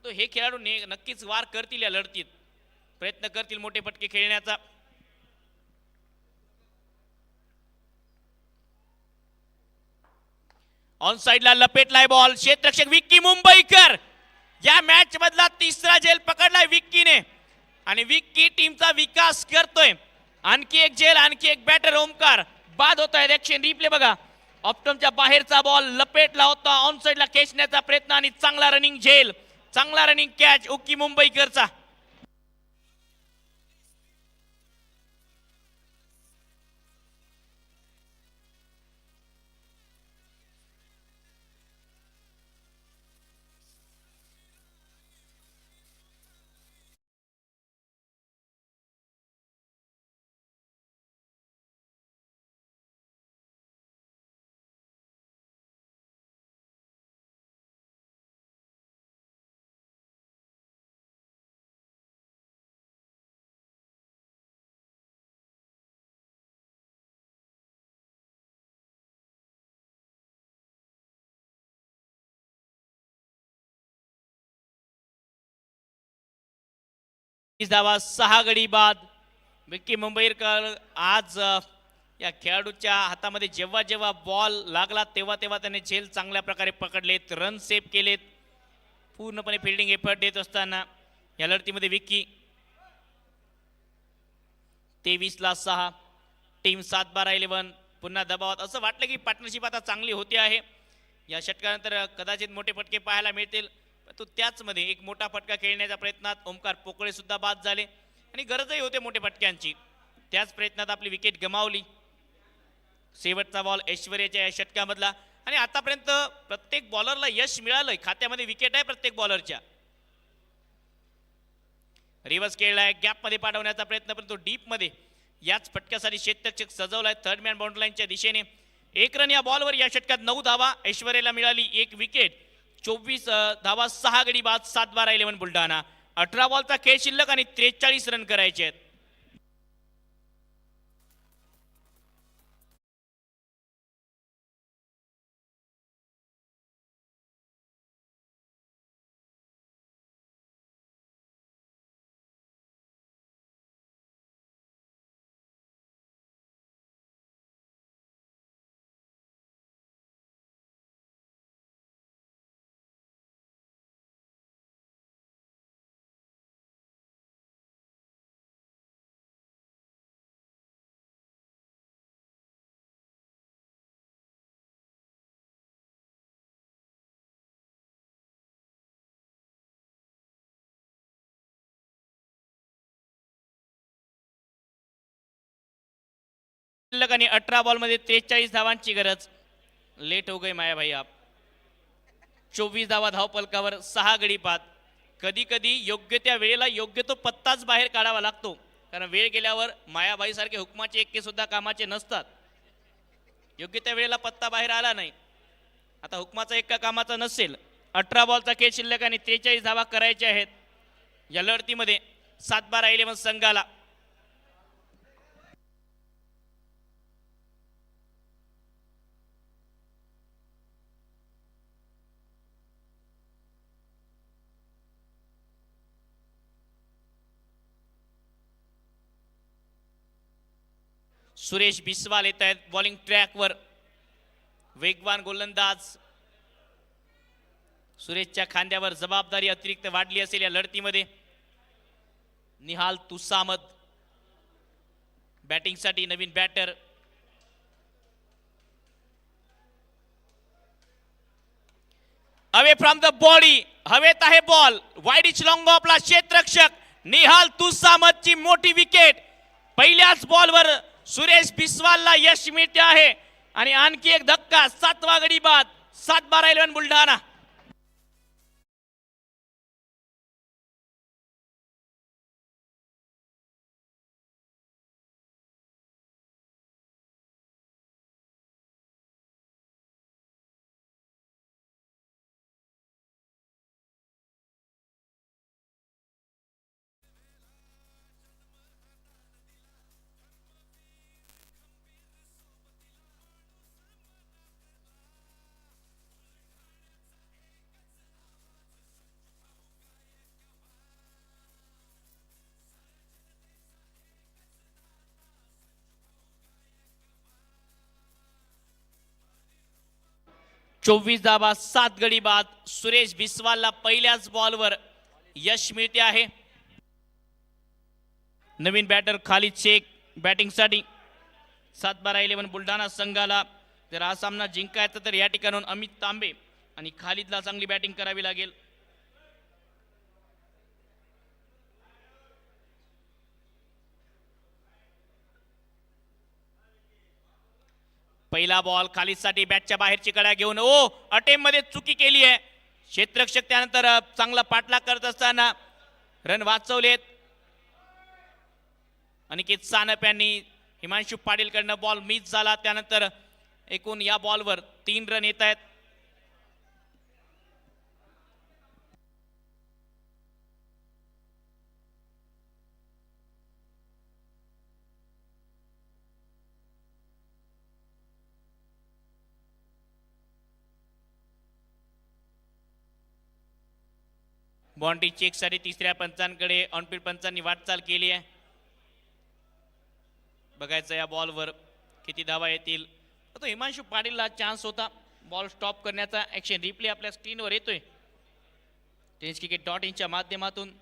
[SPEAKER 4] तो हे खेळाडू नक्कीच वार करतील या लढतीत, प्रयत्न करतील मोठे फटके खेळण्याचा. ऑन साइडला लपेटलाय बॉल, क्षेत्ररक्षक विक्की मुंबईकर. या मॅच मधला तिसरा झेल पकडलाय विक्कीने आणि विक्की टीमचा विकास करतोय. आणखी एक झेल, आणखी एक बॅटर ओमकार बाद होत आहे. ऍक्शन रिप्ले बघा, ऑप्टमच्या बाहेरचा बॉल लपेटला होता, ऑन साइडला खेचण्याचा प्रयत्न आणि चांगला रनिंग झेल, चांगला रनिंग कॅच विक्की मुंबईकरचा. धावा 6 गडी बाद. विक्की मुंबईकर आज या खेळाडूच्या हातामध्ये जेव्हा जेव्हा बॉल लागला तेव्हा तेव्हा त्याने झेल चांगल्या प्रकारे पकडलेत, रन सेव्ह केलेत. पूर्णपणे फिल्डिंग एफर्ट देत असताना या लढतीमध्ये विक्की 23 ला 6, टीम 7-12-11 पुन्हा दबावात. असं वाटलं की पार्टनरशिप आता चांगली होती आहे. या षटकानंतर कदाचित मोठे फटके पाहायला मिळतील, परंतु त्याच मध्ये एक मोठा फटका खेळण्याच्या प्रयत्नात ओमकार पोकळे सुद्धा बाद झाले आणि गरजही होते मोठे फटक्यांची. त्याच प्रयत्नात आपली विकेट गमावली. शेवटचा बॉल ऐश्वर्याच्या या षटकामधला आणि आतापर्यंत प्रत्येक बॉलरला यश मिळालंय, खात्यामध्ये विकेट आहे प्रत्येक बॉलरच्या. रिव्हर्स खेळलाय, गॅप मध्ये पाठवण्याचा प्रयत्न, परंतु डीप मध्ये याच फटक्यासाठी क्षेत्ररक्षक सजवलाय थर्ड मॅन बाउंड्री लाईनच्या दिशेने. 1 रन या बॉलवर. या षटकात 9 धावा, ऐश्वर्याला मिळाली 1 विकेट. 24 धावा 6 गडी बाद. 7-12-11 बुलढाणा. 18 बॉलचा खेळ शिल्लक आणि 43 रन करायचे आहेत. शिल्लक आणि 18 बॉल मध्ये 43 धावांची गरज. लेट हो गई माया भाई आप. 24 धावा धावपलकावर, 6 गडी बाद. कधी कधी योग्य त्या वेळेला योग्य तो पत्ताच बाहेर काढावा लागतो, कारण वेळ गेल्यावर मायाबाई सारखे हुकमाचे एक्के सुद्धा कामाचे नसतात. योग्य त्या वेळेला पत्ता बाहेर आला नाही, आता हुकमाचा एक्का कामाचा नसेल. 18 बॉलचा खेळ शिल्लक आणि 43 धावा करायचे आहेत या लढतीमध्ये 7-12-11 संघाला. सुरेश बिस्वाल येत आहेत बॉलिंग ट्रॅकवर. वेगवान गोलंदाज. सुरेशच्या खांद्यावर जबाबदारी अतिरिक्त वाढली असेल या लढतीमध्ये. निहाल तुसामत बॅटिंगसाठी नवीन batter. Away from the body, हवेत आहे बॉल, वाईड इच लॉंग ऑफला क्षेत्ररक्षक निहाल तुसामतची मोठी विकेट. पहिल्याच बॉलवर सुरेश बिस्वालला यश मिळते आहे आणि आणखी एक धक्का. 7वा गडी बाद. 7-12 बुलढाणा. चोवीस धावा 7 गडी बाद. सुरेश बिस्वालला पहिल्याच बॉलवर यश मिळते आहे. नवीन बॅटर खालिद शेख बॅटिंगसाठी. 7-12 बुलढाणा संघाला जर हा सामना जिंकायचा तर या ठिकाणून अमित तांबे आणि खालिदला चांगली बॅटिंग करावी लागेल. पहिला बॉल खालिदसाठी बॅटच्या बाहेरची कडा घेऊन अटेम्प्ट मध्ये चुकी केली आहे. क्षेत्ररक्षक त्यानंतर चांगला पाठलाग करत असताना रन वाचवलेत. अनिकेत सानप यांनी हिमांशु पाटीलकडनं बॉल मिस झाला. त्यानंतर एकूण या बॉलवर 3 रन येत आहेत. बाउंड्री चेक साठी तिसऱ्या पंचांकडे ऑनफील्ड पंचांनी वाटचाल केली आहे. बघायचं या बॉलवर किती धावा येतील. तो हिमांशु पाटीलला चान्स होता बॉल स्टॉप करण्याचा. ऍक्शन रिप्ले आपल्या स्क्रीनवर येतोय tenniscricket.in च्या माध्यमातून.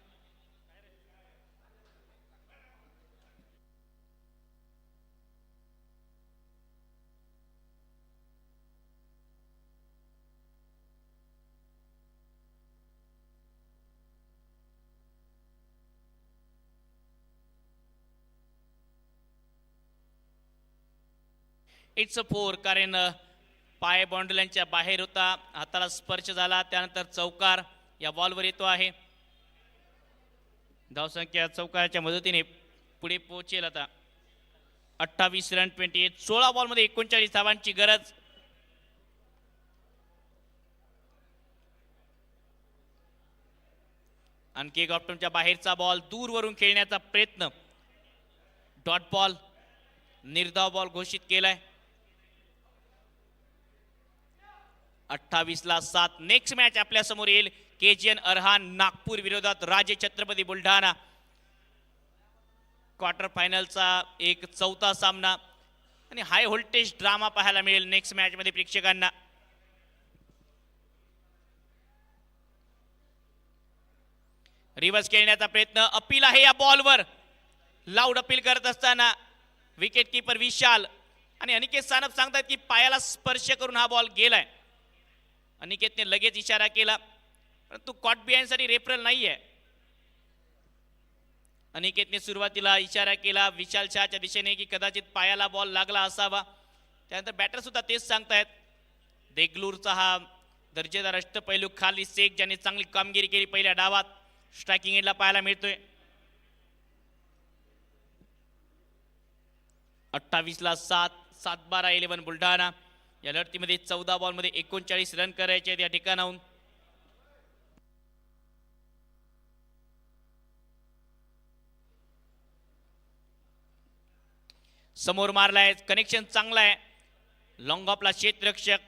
[SPEAKER 4] इट्स अ 4 कारण पाय बाउंड्रीच्या बाहेर होता. हाताला स्पर्श झाला. त्यानंतर चौकार या बॉलवर येतो आहे. धावसंख्या चौकाराच्या मदतीने पुढे पोहोचेल आता. 28 रन 28. 16 बॉलमध्ये 39 धावांची गरज. आणखी एक ऑप्टमच्या बाहेरचा बॉल दूरवरून खेळण्याचा प्रयत्न. डॉट बॉल निर्धाव बॉल घोषित केलाय. 28 ला 7. नेक्स्ट मॅच आपल्या समोर येईल KGN अरहान नागपूर विरोधात राजे छत्रपती बुलढाणा. क्वार्टर फायनलचा एक चौथा सामना आणि हाय व्होल्टेज ड्रामा पाहायला मिळेल नेक्स्ट मॅच मध्ये प्रेक्षकांना. रिव्हर्स खेळण्याचा प्रयत्न. अपील आहे या बॉलवर. लाऊड अपील करत असताना विकेट कीपर विशाल आणि अनिकेत सानप सांगतात की पायाला स्पर्श करून हा बॉल गेलाय. अनिकेतने लगेच इशारा केला परंतु कॉट बिहाइंड साठी रेफरल नाहीये. अनिकेतने सुरुवातीला इशारा केला विशाल शहाच्या दिशेने की कदाचित पायाला बॉल लागला असावा. त्यानंतर बॅटर सुद्धा तेच सांगतायत. देगलूरचा हा दर्जेदार अष्टपैलू खालिद शेख ज्याने चांगली कामगिरी केली पहिल्या डावात स्ट्रायकिंग एंडला पाहायला मिळतोय. 28 ला 7. 7-12 बुलढाणा. या लढतीमध्ये 14 बॉलमध्ये 39 रन करायचे आहेत या ठिकाणाहून. समोर मारलाय. कनेक्शन चांगला आहे. लॉंग ऑफला क्षेत्ररक्षक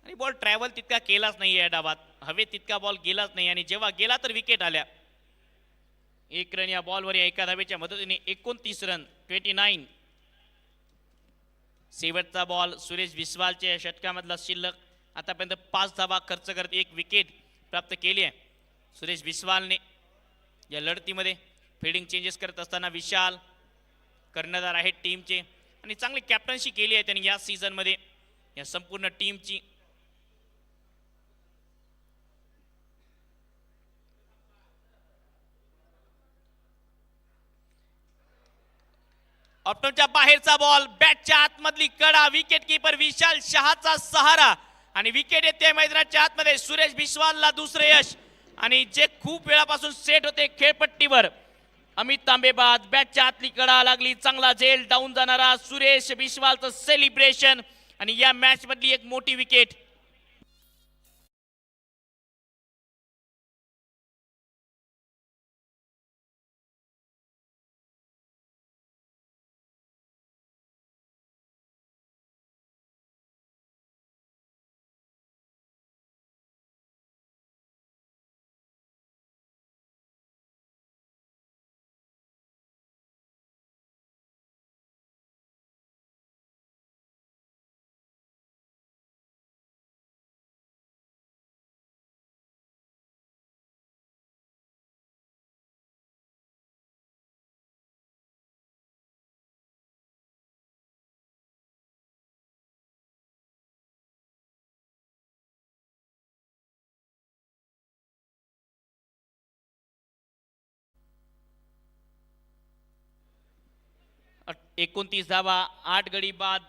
[SPEAKER 4] आणि बॉल ट्रॅव्हल तितका केलाच नाही या डावात. हवेत तितका बॉल गेलाच नाही आणि जेव्हा गेला तर विकेट आल्या. 1 रन या बॉलवर या एका धावेच्या मदतीने 29 रन 29. शेवटचा बॉल सुरेश बिस्वालच्या षटकामधला शिल्लक. आतापर्यंत 5 धावा खर्च करत 1 विकेट प्राप्त केली आहे सुरेश बिस्वालने. या लढतीमध्ये फिल्डिंग चेंजेस करत असताना विशाल कर्णधार आहेत टीमचे आणि चांगली कॅप्टन्सी केली आहे त्यांनी या सीझन मध्ये या संपूर्ण टीमची. ऑप्टमच्या बाहेरचा बॉल, बॅटच्या आतमधली कडा, विकेट किपर विशाल शहाचा सहारा आणि विकेट येते मैदानाच्या आतमध्ये. सुरेश बिस्वालला दुसरे यश आणि जे खूप वेळापासून सेट होते खेळपट्टीवर. अमित तांबेबाद, बॅटच्या आतली कडा लागली, चांगला झेल, डाऊन जाणारा सुरेश बिस्वालचं सेलिब्रेशन आणि या मॅच मधली एक मोठी विकेट. अ- 29 धावा, 8 गडी बाद,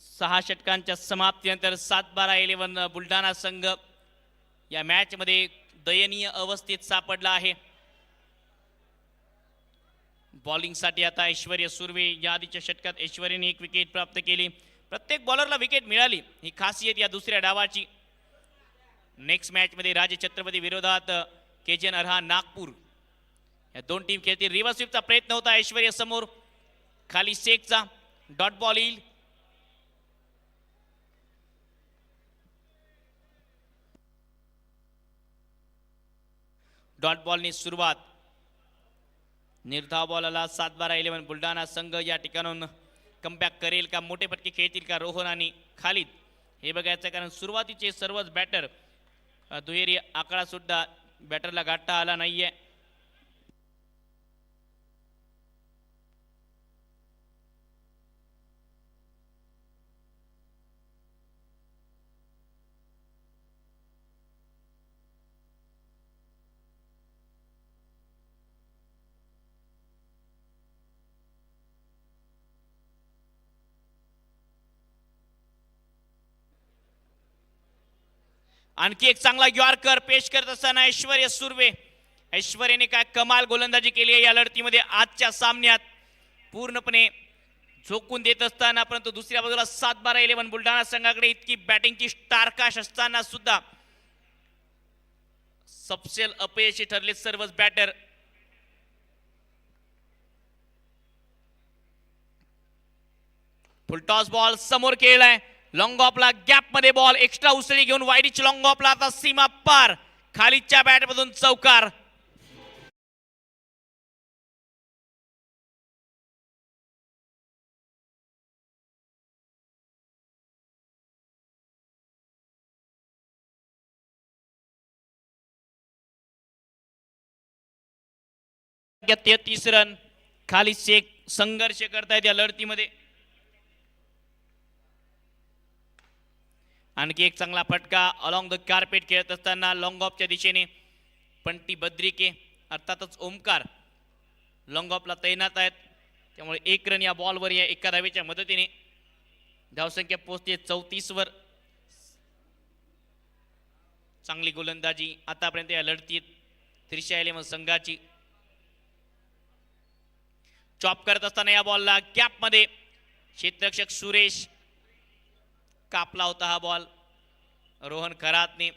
[SPEAKER 4] 6 षटकांच्या समाप्तीनंतर 7-12-11 बुलढाणा संघ या मॅच मध्ये दयनीय अवस्थेत सापडला आहे. बॉलिंग साठी आता ऐश्वर्य सुर्वे. या आधीच्या षटकात ऐश्वर्याने 1 विकेट प्राप्त केली. प्रत्येक बॉलरला विकेट मिळाली, ही खासियत या दुसऱ्या डावाची. नेक्स्ट मॅच मध्ये राजे छत्रपती विरोधात केजन अरहा नागपूर या दोन टीम खेळतील. रिव्हर्स स्वीपचा प्रयत्न होता ऐश्वर्य समोर, खाली शेखचा डॉट बॉल येईल. डॉट बॉलने सुरुवात. निर्धाव बॉल आला. 7-12-11 बुलढाणा संघ या ठिकाणून कमबॅक करेल का, मोठे फटके खेळतील का रोहन आणि खालिद, हे बघायचं. कारण सुरुवातीचे सर्वच बॅटर दुहेरी आकडा सुद्धा बॅटरला गाठता आला नाहीये. आणखी एक चांगला यॉर्कर पेश करत असताना ऐश्वर्य सुर्वे. ऐश्वर्याने काय कमाल गोलंदाजी केली आहे या लढतीमध्ये. आजच्या सामन्यात पूर्णपणे झोकून देत असताना, परंतु दुसऱ्या बाजूला 7-12-11 बुलढाणा संघाकडे इतकी बॅटिंगची स्टारकाश असताना सुद्धा सपशेल अपयशी ठरले सर्वच बॅटर. फुलटॉस बॉल समोर खेळलाय. लॉंग ऑफला गॅप मध्ये बॉल, एक्स्ट्रा उसळी घेऊन वाईडीच लॉंग ऑफला आता सीमा पार. खालीच्या बॅट मधून चौकार. या 33 रन. खाली शेख संघर्ष करतायत या लढतीमध्ये. आणखी एक चांगला फटका अलॉंग द कार्पेट खेळत असताना लॉंग ऑफच्या दिशेने पंटी बद्रिके अर्थातच ओमकार लॉंग ऑफला तैनात आहेत. त्यामुळे 1 रन या बॉलवर या एका धावेच्या मदतीने धावसंख्या पोहोचते 34 वर. चांगली गोलंदाजी आतापर्यंत या लढतीत त्रिशा इलेव्हन संघाची. चॉप करत असताना या बॉलला गॅप मध्ये क्षेत्ररक्षक सुरेश कापला होता हा बॉल रोहन खरातने.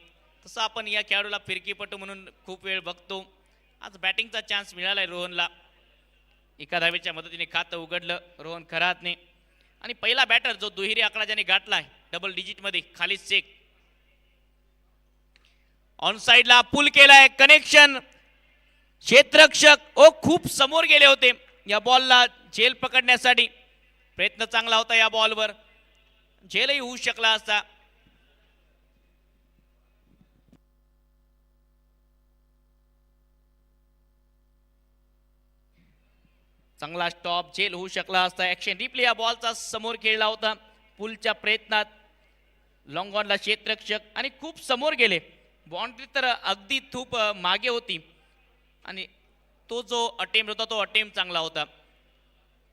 [SPEAKER 4] तसं आपण या खेळाडूला फिरकीपटू म्हणून खूप वेळ बघतो. आज बॅटिंगचा चान्स मिळालाय रोहनला. एका धावेच्या मदतीने खातं उघडलं रोहन खरातने. आणि पहिला बॅटर जो दुहेरी आकडा ज्याने गाठलाय डबल डिजिट मध्ये, खालिद शेख. ऑन साइडला पुल केलाय, कनेक्शन. क्षेत्ररक्षक खूप समोर गेले होते या बॉलला झेल पकडण्यासाठी. प्रयत्न चांगला होता या बॉलवर, झेलही होऊ शकला असता. चांगला स्टॉप, झेल होऊ शकला असता. ऍक्शन रिप्ले या बॉलचा समोर खेळला होता पुलच्या प्रयत्नात. लॉंग ऑनला क्षेत्ररक्षक आणि खूप समोर गेले. बाउंड्री तर अगदी खूप मागे होती आणि तो जो अटेम्प्ट होता तो अटेम्प्ट चांगला होता.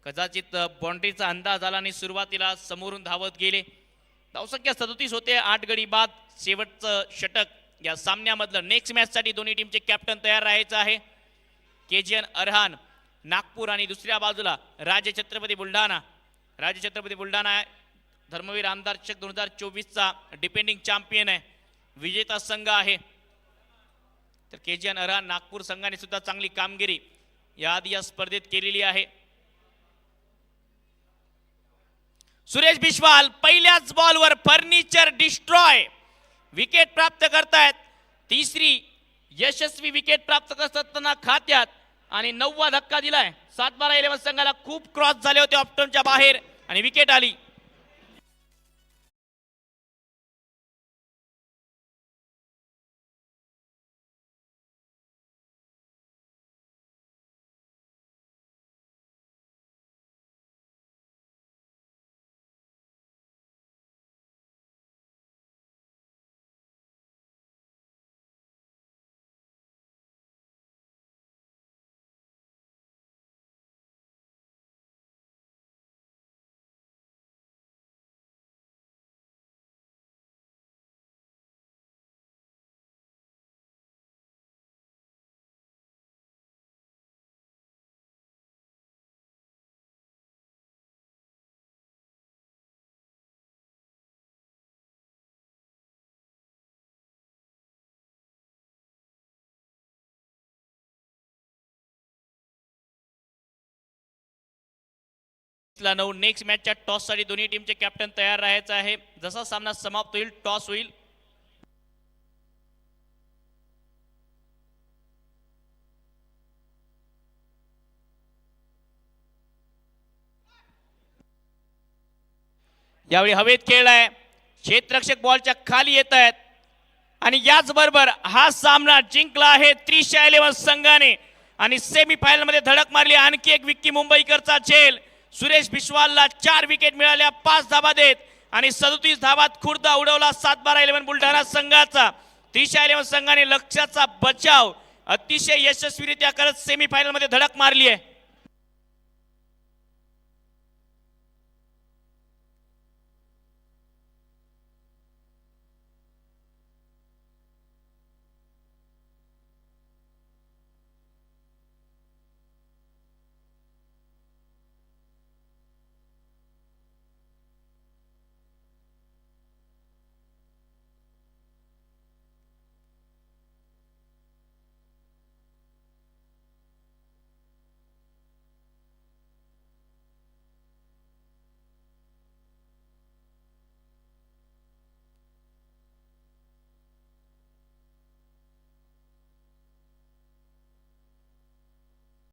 [SPEAKER 4] कदाचित बाउंड्रीचा अंदाज आला आणि सुरुवातीला समोरून धावत गेले. धावसंख्या 37 होते. 8 गडी बाद. शेवटचं षटक या सामन्यामधलं. नेक्स्ट मॅच साठी दोन्ही टीमचे कॅप्टन तयार राहायचं आहे. केजीएन अरहान नागपूर आणि दुसऱ्या बाजूला राजे छत्रपती बुलढाणा. राजे छत्रपती बुलढाणा धर्मवीर आमदार चषक 2024चा डिपेंडिंग चॅम्पियन आहे, विजेता संघ आहे. तर केजीएन अरहान नागपूर संघाने सुद्धा चांगली कामगिरी याआधी या स्पर्धेत केलेली आहे. सुरेश बिश्वाल पहिल्याच बॉलवर फर्निचर डिस्ट्रॉय विकेट प्राप्त करतायत. तिसरी यशस्वी विकेट प्राप्त करताना खात्यात आणि 9वा धक्का दिलाय. 7-12-11 संघाला खूप क्रॉस झाले होते ऑप्टनच्या बाहेर आणि विकेट आली. नेक्स्ट मॅचच्या टॉस साठी दोन्ही टीमचे कॅप्टन तयार राहायचं आहे. जसा सामना समाप्त होईल टॉस होईल. यावेळी हवेत खेळलाय. क्षेत्ररक्षक बॉलच्या खाली येत आहेत आणि याचबरोबर हा सामना जिंकला आहे त्रिशा 11 संघाने आणि सेमीफायनल मध्ये धडक मारली. आणखी एक विक्की मुंबईकरचा झेल. सुरेश बिश्वालला 4 विकेट मिळाल्या, 5 धाबा देत आणि 37 धावात खुर्दा उडवला 7-12-11 बुलढाणा संघाचा. त्रिशा 11 संघाने लक्ष्याचा बचाव अतिशय यशस्वीरित्या करत सेमीफायनल मध्ये धडक मारली आहे.